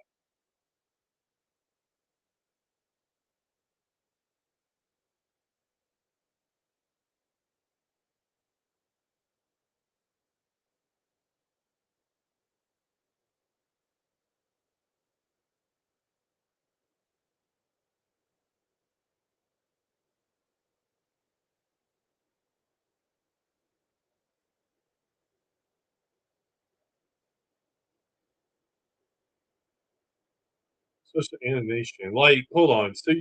Such an animation. Like, hold on. So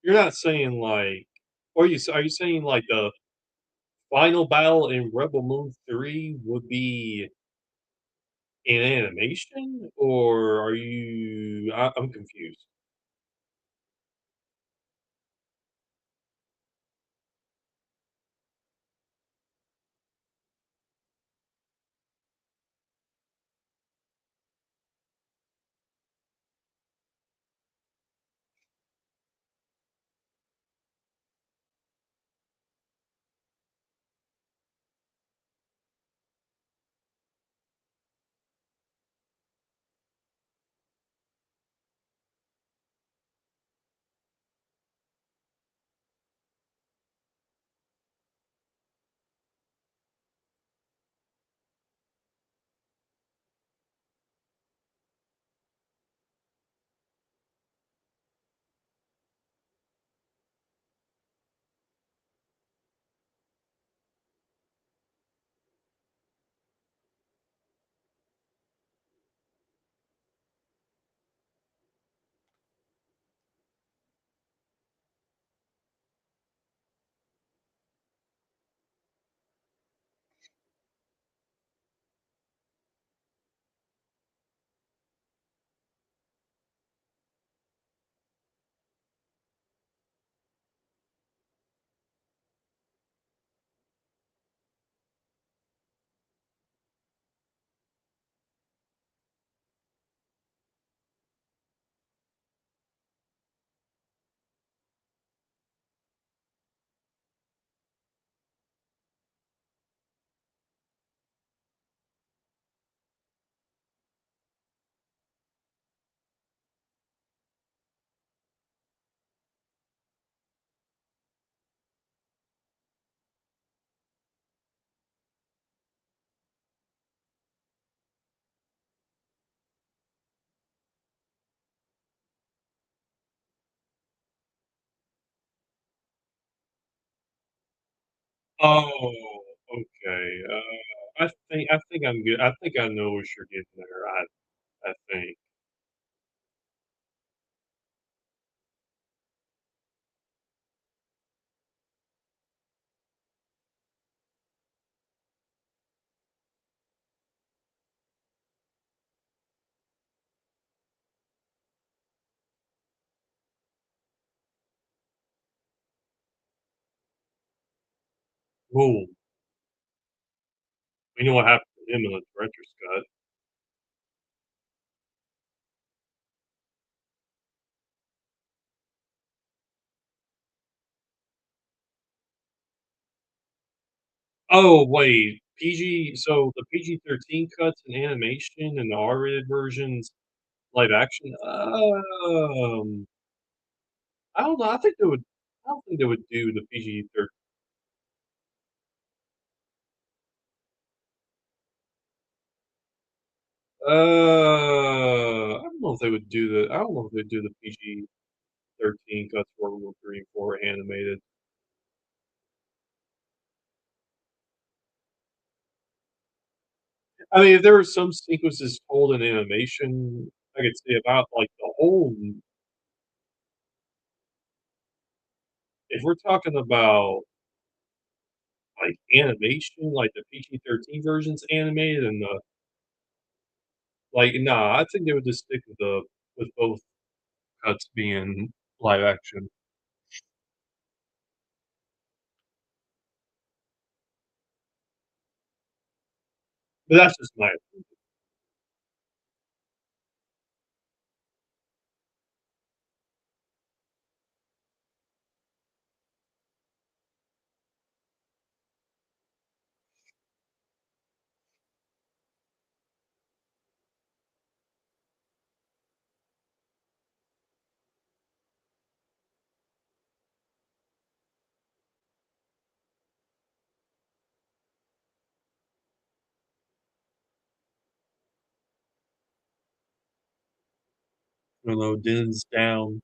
you're not saying like, are you saying like the final battle in Rebel Moon 3 would be in animation, or are you? I'm confused. Oh, okay, I think I'm good. I think I know what you're getting there, I think. Ooh, we know what happened to him in the director's cut. Oh, wait, the PG-13 cuts in animation and the R-rated versions live action? I don't know, I don't think they would do the PG-13. I don't know if they'd do the PG-13 cuts for World War 3 and 4 animated. I mean, if there were some sequences told in animation, I could say about, like, the whole if we're talking about, like, animation, like the PG-13 version's animated and the nah, I think they would just stick with both cuts being live action. But that's just my I don't know, Din's down.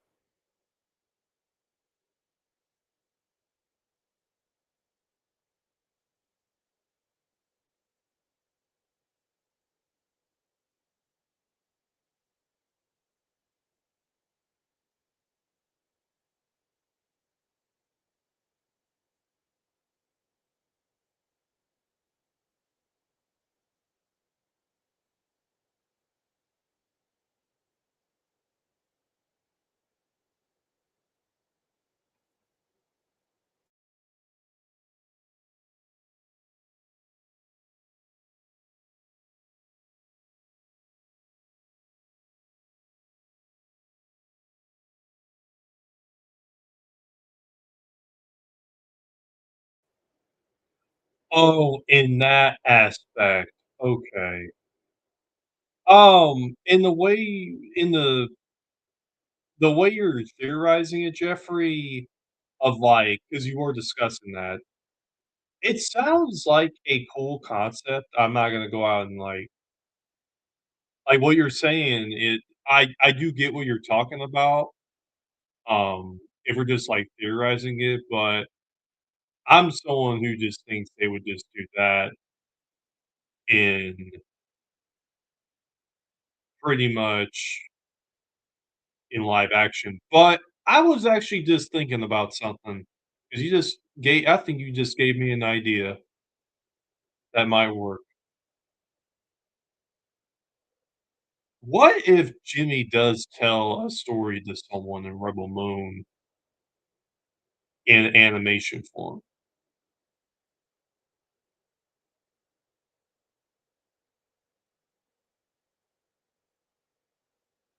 Oh, in that aspect, okay. In the way in the way you're theorizing it, Jeffrey, of, like, because you were discussing that, it sounds like a cool concept. I'm not gonna go out and, what you're saying, I do get what you're talking about, if we're just, like, theorizing it, but I'm someone who just thinks they would just do that in pretty much in live action, but I was actually just thinking about something because I think you just gave me an idea that might work. What if Jimmy does tell a story to someone in Rebel Moon in animation form?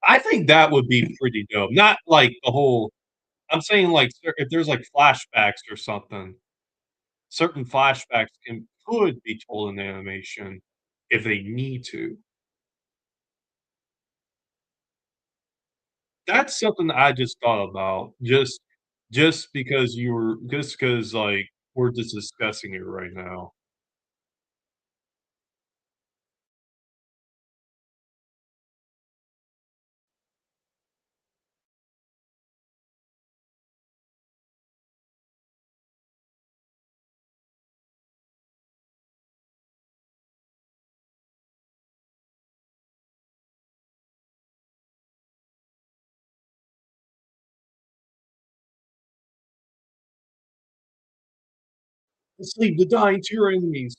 I think that would be pretty dope. Not like the whole I'm saying, like, if there's, like, flashbacks or something, certain flashbacks could be told in animation if they need to. That's something I just thought about, just because, like, we're just discussing it right now. Leave the dying to your enemies.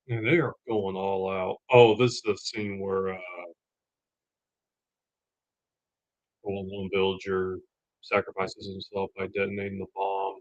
Yeah, they are going all out. Oh, this is the scene where, one villager sacrifices himself by detonating the bomb.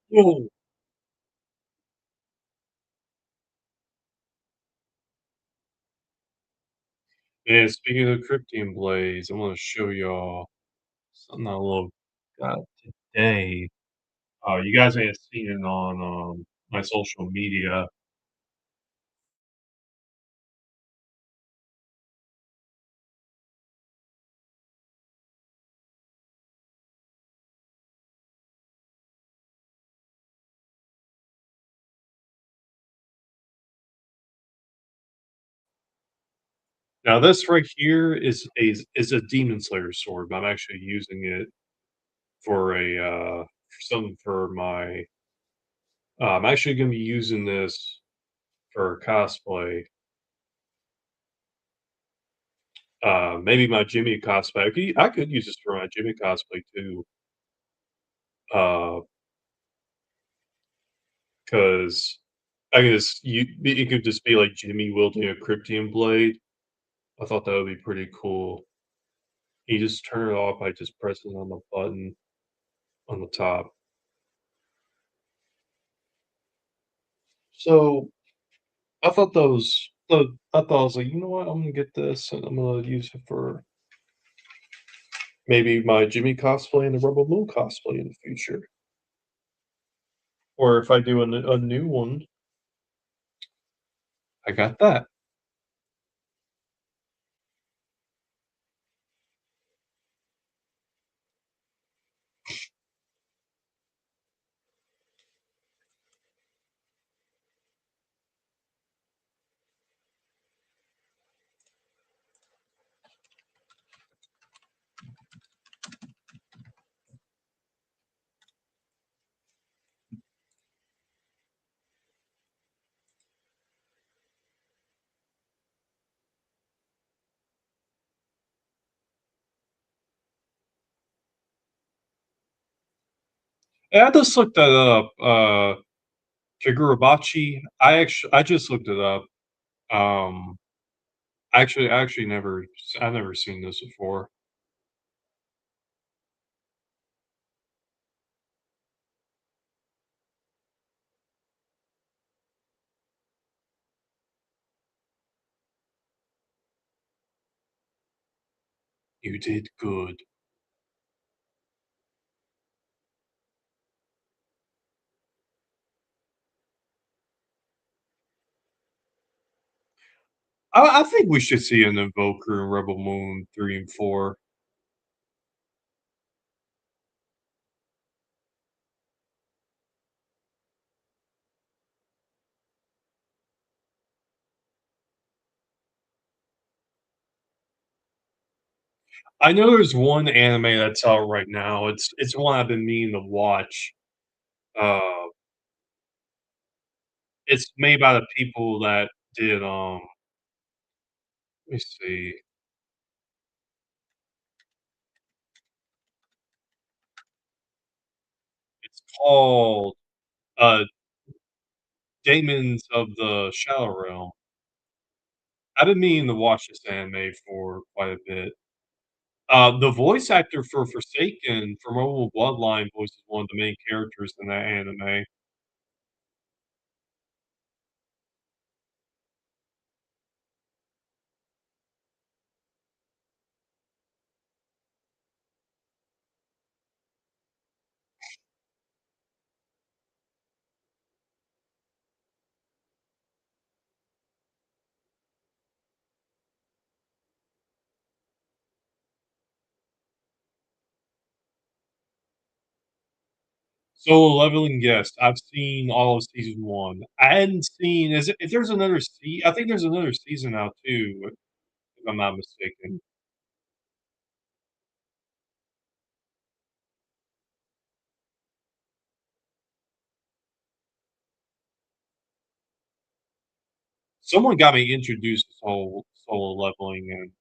Whoa! And speaking of Cryptian Blades, I wanna show y'all something I love got today. You guys may have seen it on, my social media. Now this right here is a Demon Slayer sword, but I'm actually using it for something for my I'm actually gonna be using this for cosplay. Maybe my Jimmy cosplay. I could use this for my Jimmy cosplay too. Uh, Because I guess it could just be like Jimmy wielding a Krypton blade. I thought that would be pretty cool. You just turn it off by just pressing on the button on the top. So I thought I was like, you know what? I'm gonna get this and I'm gonna use it for maybe my Jimmy cosplay and the Rebel Moon cosplay in the future. Or if I do a new one, I got that. Yeah, I just looked that up, Kagurabachi. I just looked it up. Um, I actually I've never seen this before. You did good. I think we should see an Invoker in Rebel Moon 3 and 4. I know there's one anime that's out right now. It's one I've been meaning to watch. Uh, it's made by the people that did, let me see. It's called, uh, Demons of the Shadow Realm. I've been meaning to watch this anime for quite a bit. The voice actor for Forsaken from Mobile Bloodline voices one of the main characters in that anime. Solo Leveling, yes, I've seen all of season 1. I hadn't seen is it if there's another I think there's another season out too, if I'm not mistaken. Someone got me introduced to Solo Leveling, and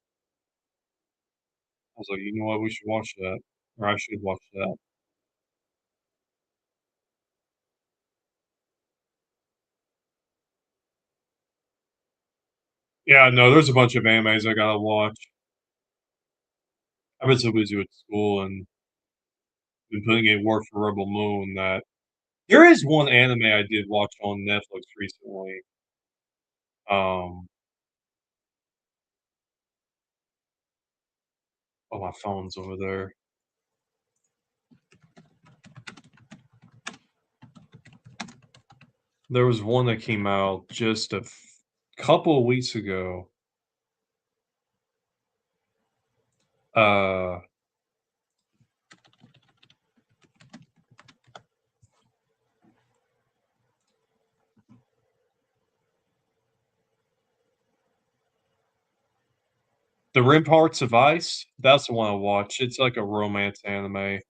I was like, "You know what? We should watch that." Or I should watch that. Yeah, no, there's a bunch of animes I gotta watch. I've been so busy with school and been putting in work for Rebel Moon that there is one anime I did watch on Netflix recently. Um, oh, my phone's over there. There was one that came out just couple of weeks ago. Uh, The Ramparts of Ice. That's the one I watched. It's like a romance anime.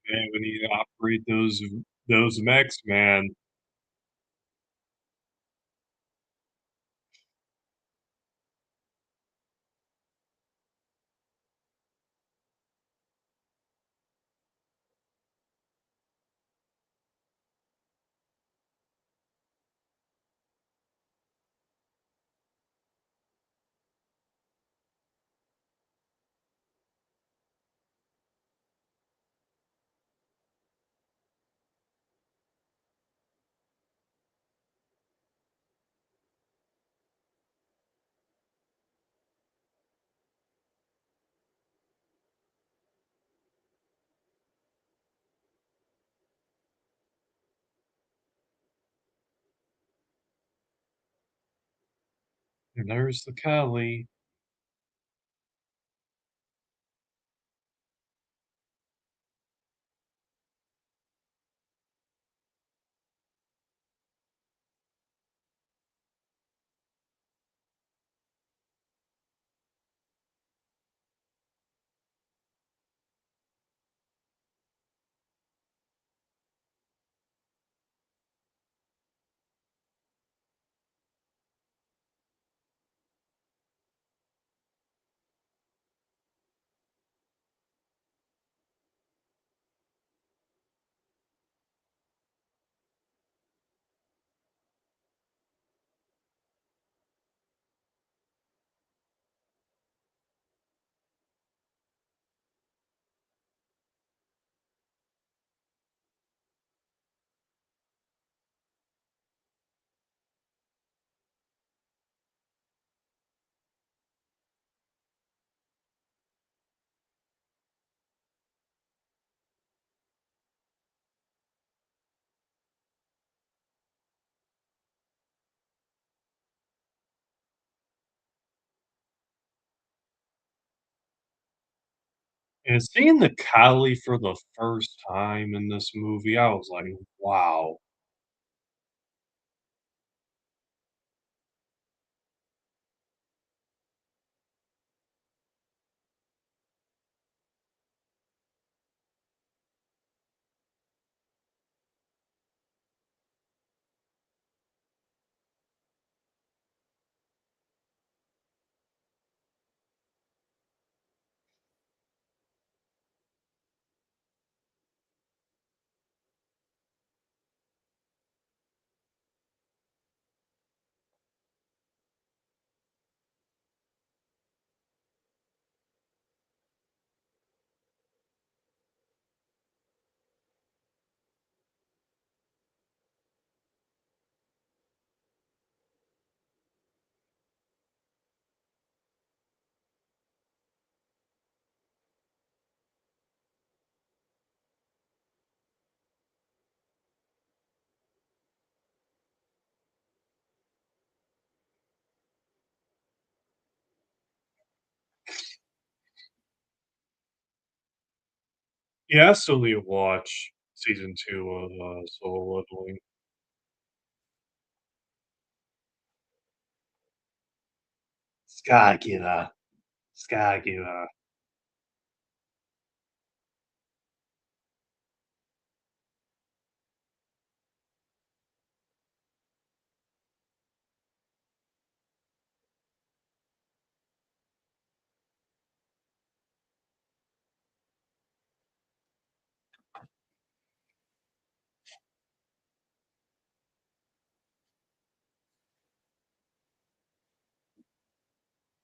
Man, we need to operate those mechs, man. And there's the Cali. And seeing the Cali for the first time in this movie, I was like, "Wow." Yeah, I still need to watch season 2 of, Solo Leveling. Scargiver, Scargiver.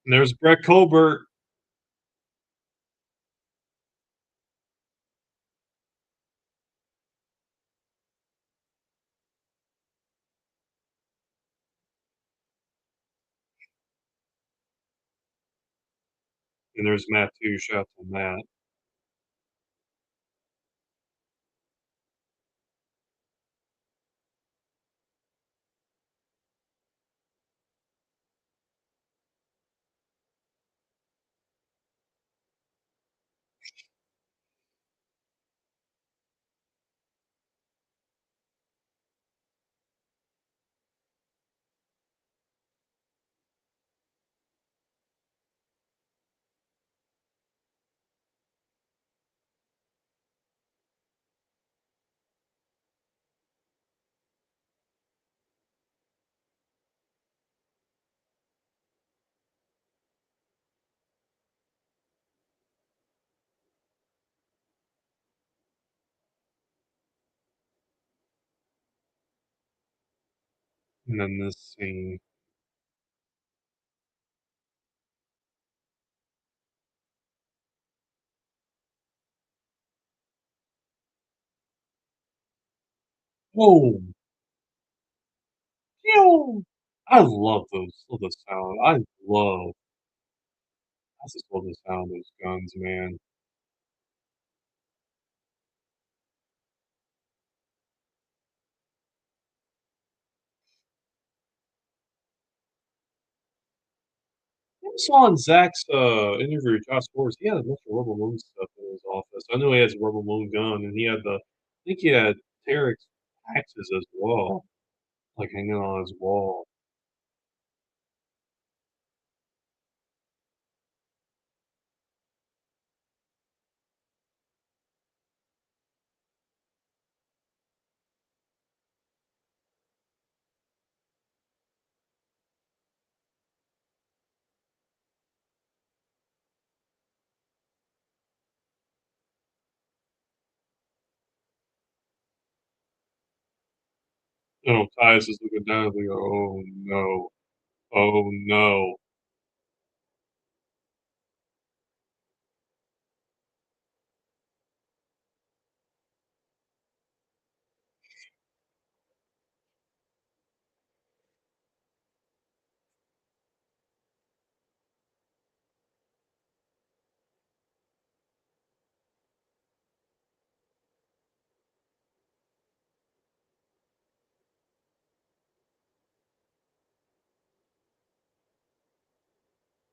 And there's Brett Colbert, and there's Matt too, shout out to Matt. And then this scene. Oh, pew! I love the sound. I just love the sound of those guns, man. I saw on Zach's, interview with Josh Forrest, he had a bunch of Rebel Moon stuff in his office. I know he has a Rebel Moon gun, and he had I think he had Tarek's axes as well, like, hanging on his wall. You know, Tyus is looking down, like, "Oh, no. Oh, no."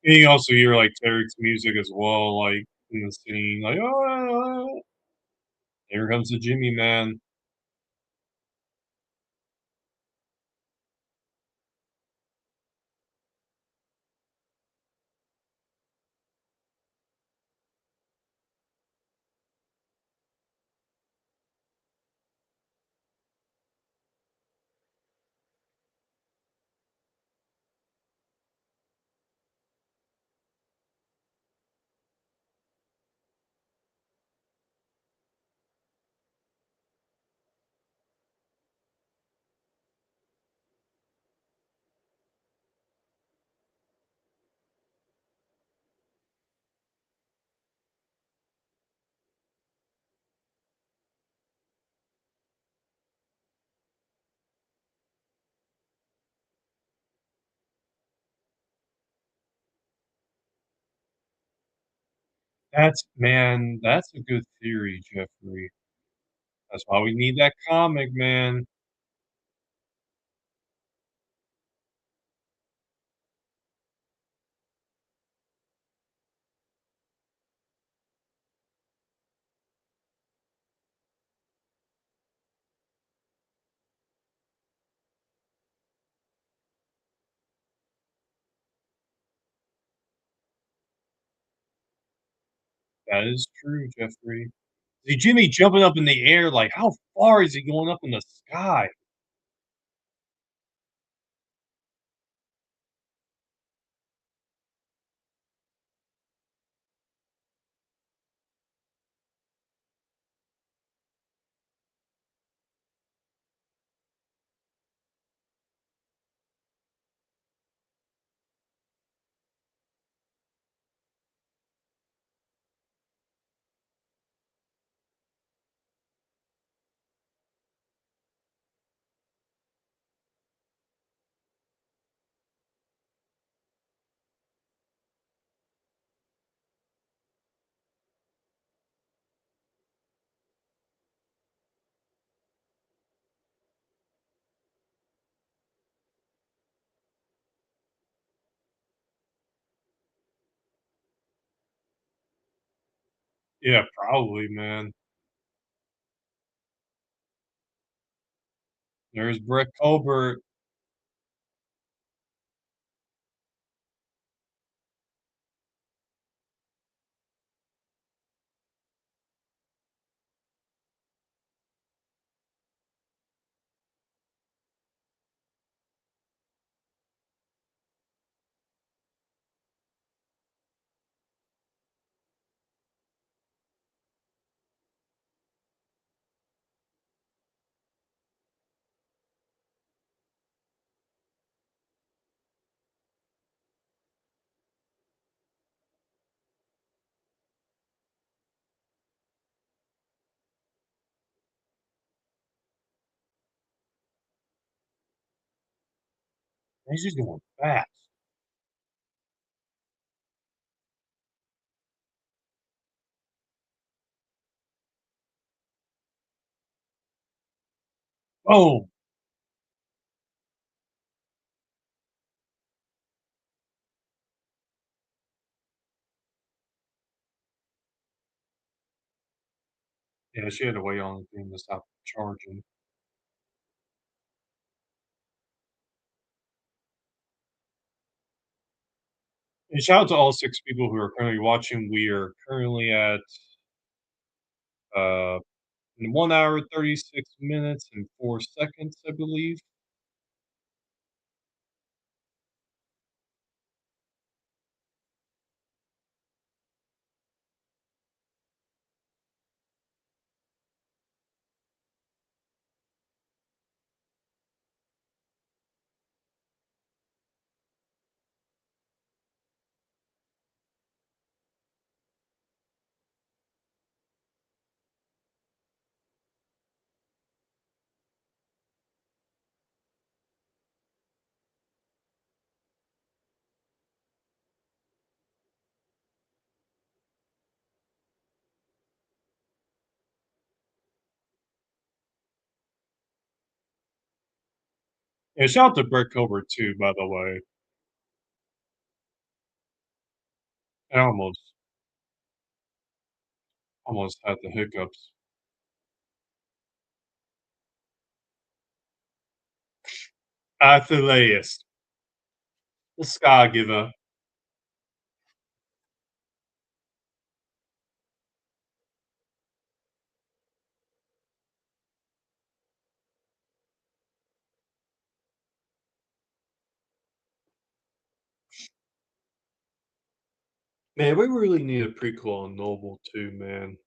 And you also hear, like, Tarek's music as well, like, in the scene, like, "Ah, here comes the Jimmy man." That's a good theory, Jeffrey. That's why we need that comic, man. That is true, Jeffrey. See Jimmy jumping up in the air, like, how far is he going up in the sky? Yeah, probably, man. There's Brett Colbert. He's just going fast. Boom. Yeah, she had to wait on the thing to stop charging. And shout out to all 6 people who are currently watching. We are currently at, uh, 1 hour, 36 minutes, and 4 seconds, I believe. Yeah, shout out to Brett Colbert too, by the way. I almost had the hiccups. Athleus, the Scargiver. Man, we really need a prequel on Noble too, man.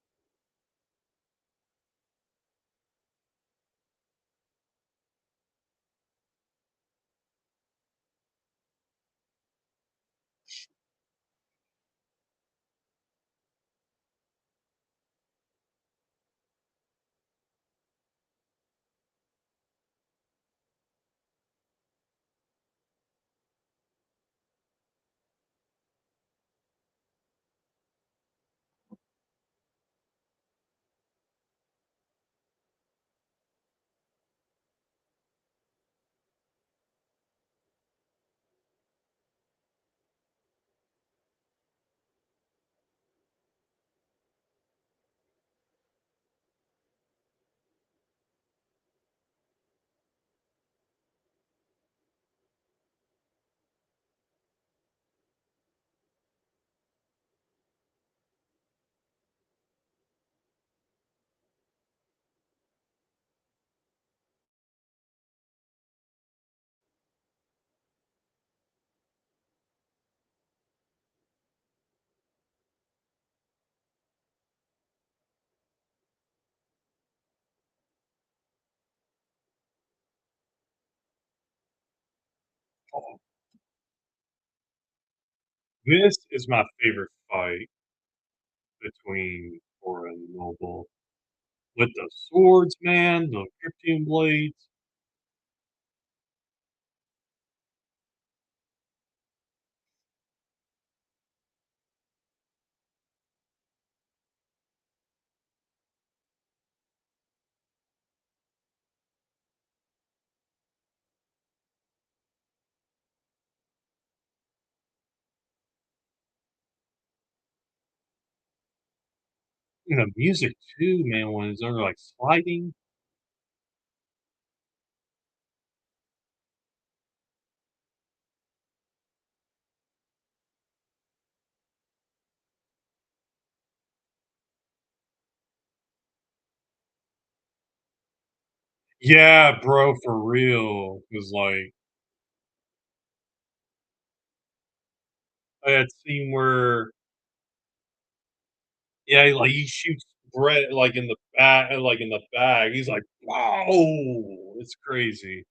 Oh, this is my favorite fight between Cora and Noble. With the swords, man, the Krypton blades. And the music too, man, when they're, like, sliding. Yeah, bro, for real. 'Cause, like, that scene where yeah, like, he shoots Brett, like, in the back like, in the back. He's like, "Whoa!" It's crazy.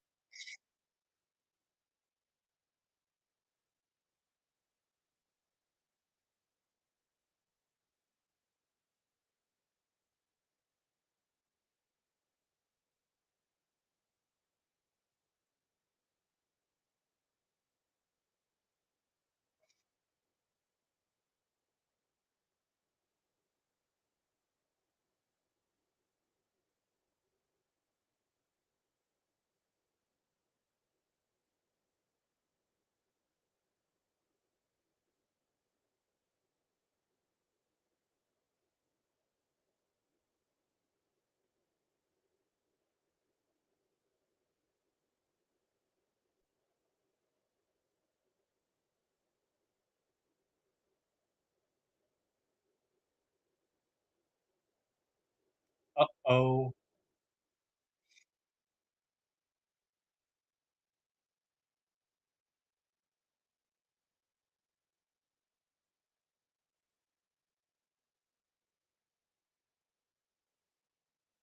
Uh-oh.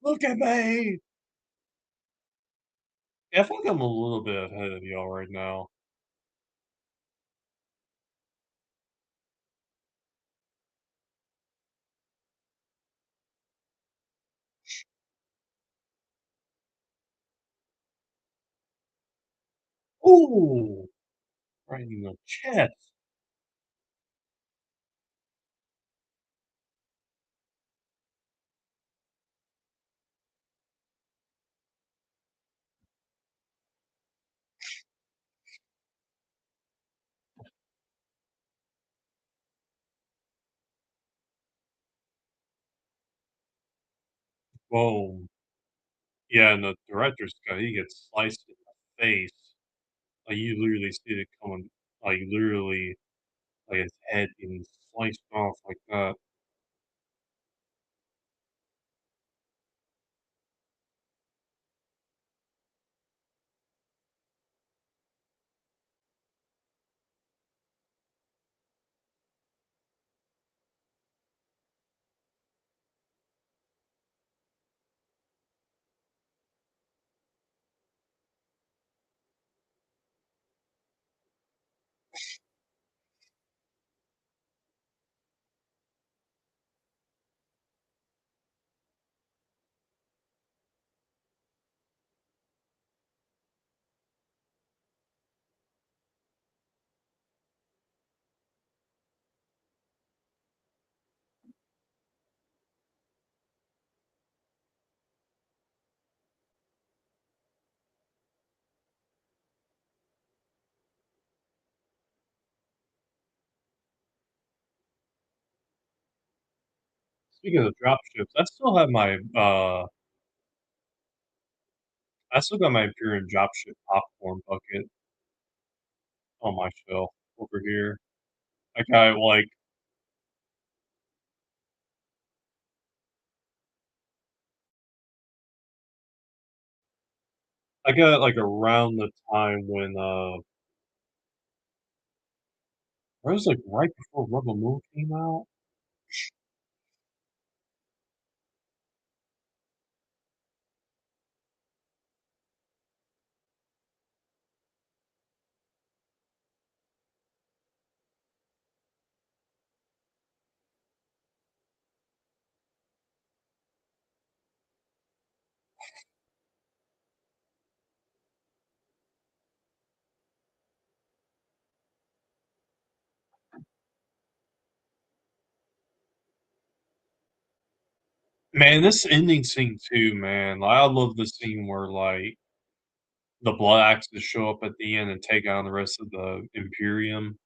Look at me! Yeah, I feel like I'm a little bit ahead of y'all right now. Ooh! Right in the chest. Boom. Yeah, and the director's cut, he gets sliced in the face. Like, you literally see it coming, like, literally, like, his head getting sliced off like that. Speaking of drop ships, I still got my Imperial dropship popcorn bucket on my shelf over here. I got, like I got it, like, around the time when, it was, like, right before Rebel Moon came out. Man, this ending scene too, man, like, I love the scene where, like, the Blood Axes show up at the end and take on the rest of the Imperium.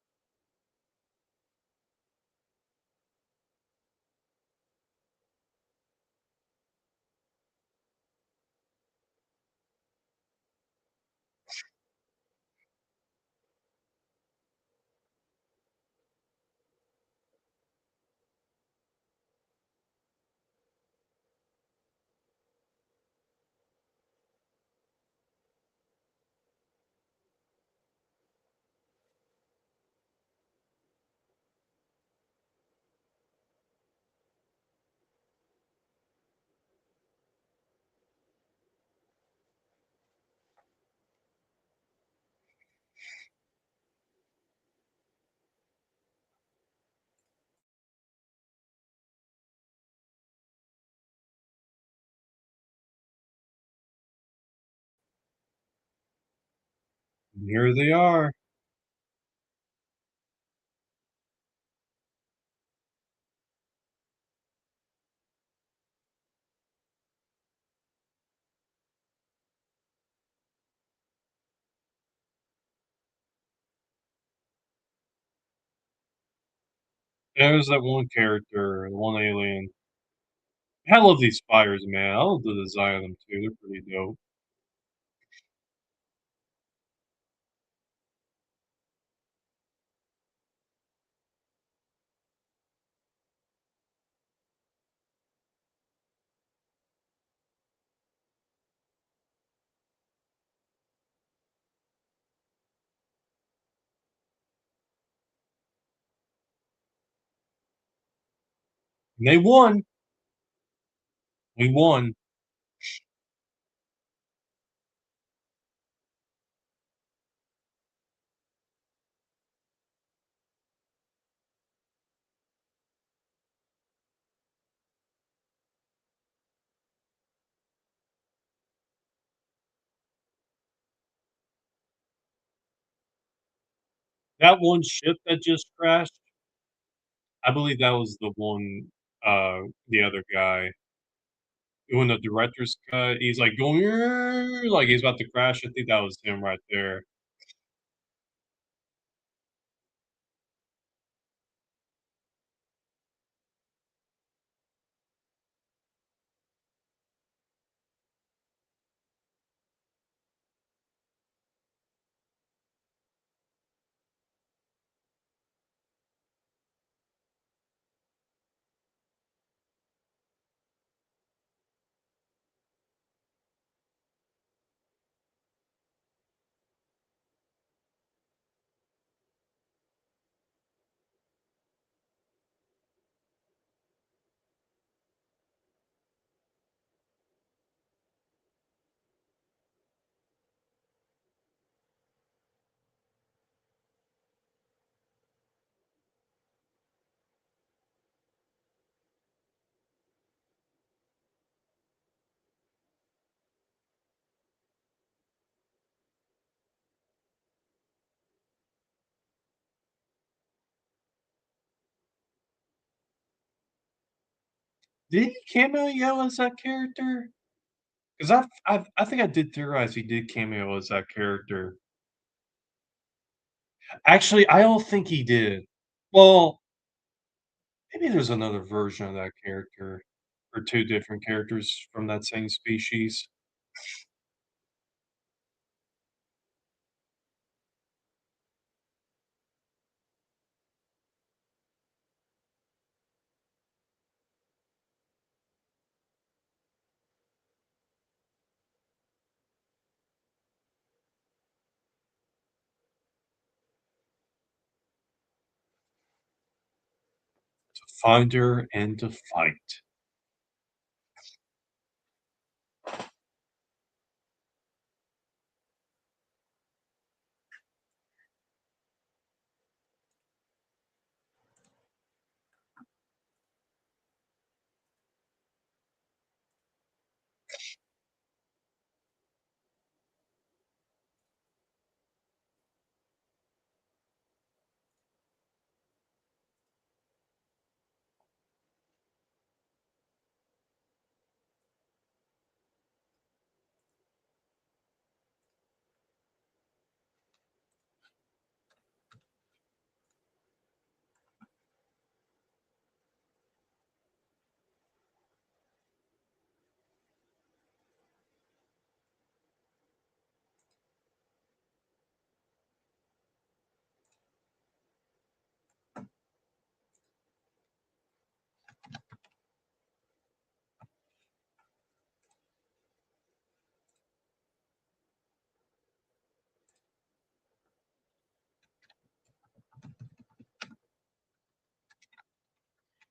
And here they are. There's that one character, the one alien. I love these spiders, man. I love the design of them too, they're pretty dope. They won. We won. That one ship that just crashed, I believe that was the one, the other guy. When the director's cut, he's, like, going like he's about to crash. I think that was him right there. Did he cameo as that character? 'Cause I think I did theorize he did cameo as that character. Actually, I don't think he did. Well, maybe there's another version of that character, or 2 different characters from that same species. To find her and to fight.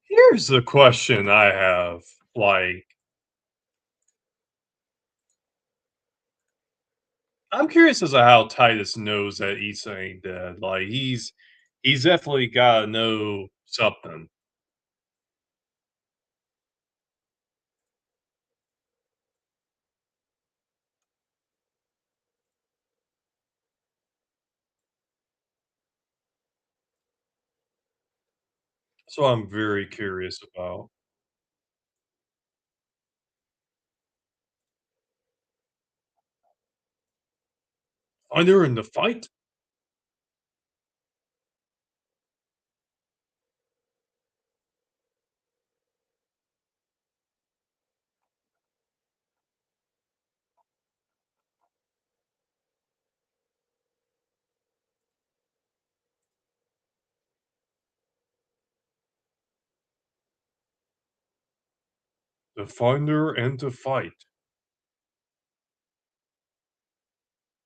Here's the question I have, like, I'm curious as to how Titus knows that Issa ain't dead, like, he's definitely gotta know something, so I'm very curious about. Are they in the fight? To find her and to fight.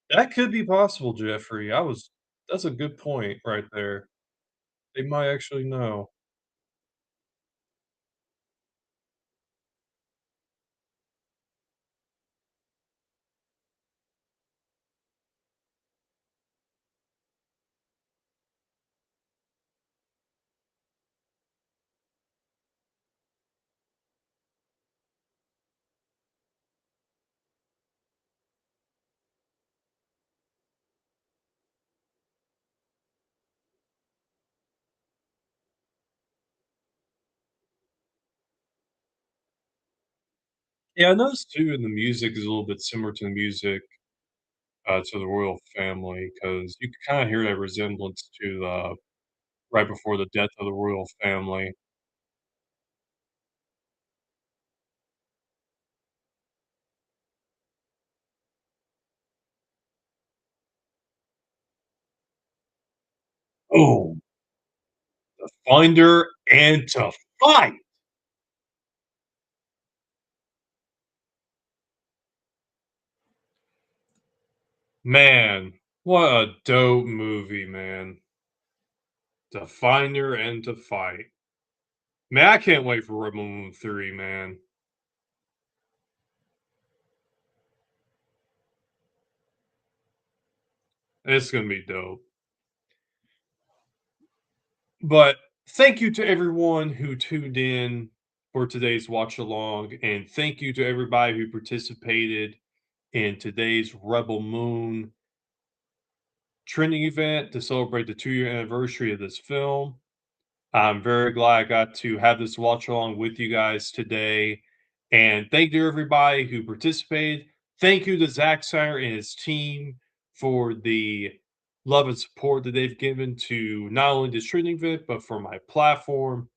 That could be possible, Jeffrey. That's a good point right there. They might actually know. Yeah, I noticed too, and the music is a little bit similar to the music, to the royal family because you can kinda hear that resemblance to the right before the death of the royal family. Oh, to Finder and to Fight! Man, what a dope movie, man. To Finder and to Fight. Man, I can't wait for Rebel Moon 3, man. It's gonna be dope. But thank you to everyone who tuned in for today's watch along, and thank you to everybody who participated in today's Rebel Moon trending event to celebrate the 2-year anniversary of this film. I'm very glad I got to have this watch along with you guys today. And thank you to everybody who participated. Thank you to Zack Snyder and his team for the love and support that they've given to not only this trending event, but for my platform.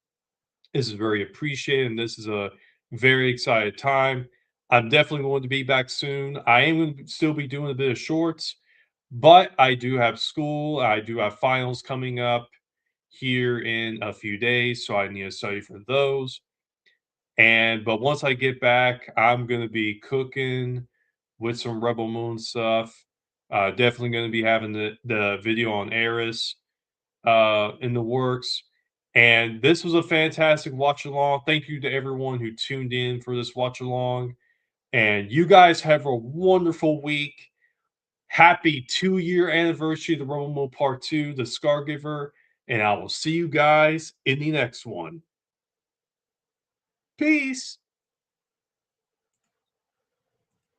This is very appreciated, and this is a very excited time. I'm definitely going to be back soon. I am going to still be doing a bit of shorts, but I do have school. I do have finals coming up here in a few days, so I need to study for those. And but once I get back, I'm gonna be cooking with some Rebel Moon stuff. Definitely gonna be having the video on Eris in the works. And this was a fantastic watch along. Thank you to everyone who tuned in for this watch along. And you guys have a wonderful week. Happy 2-year anniversary of the Rebel Moon Part 2, the Scargiver. And I will see you guys in the next one. Peace.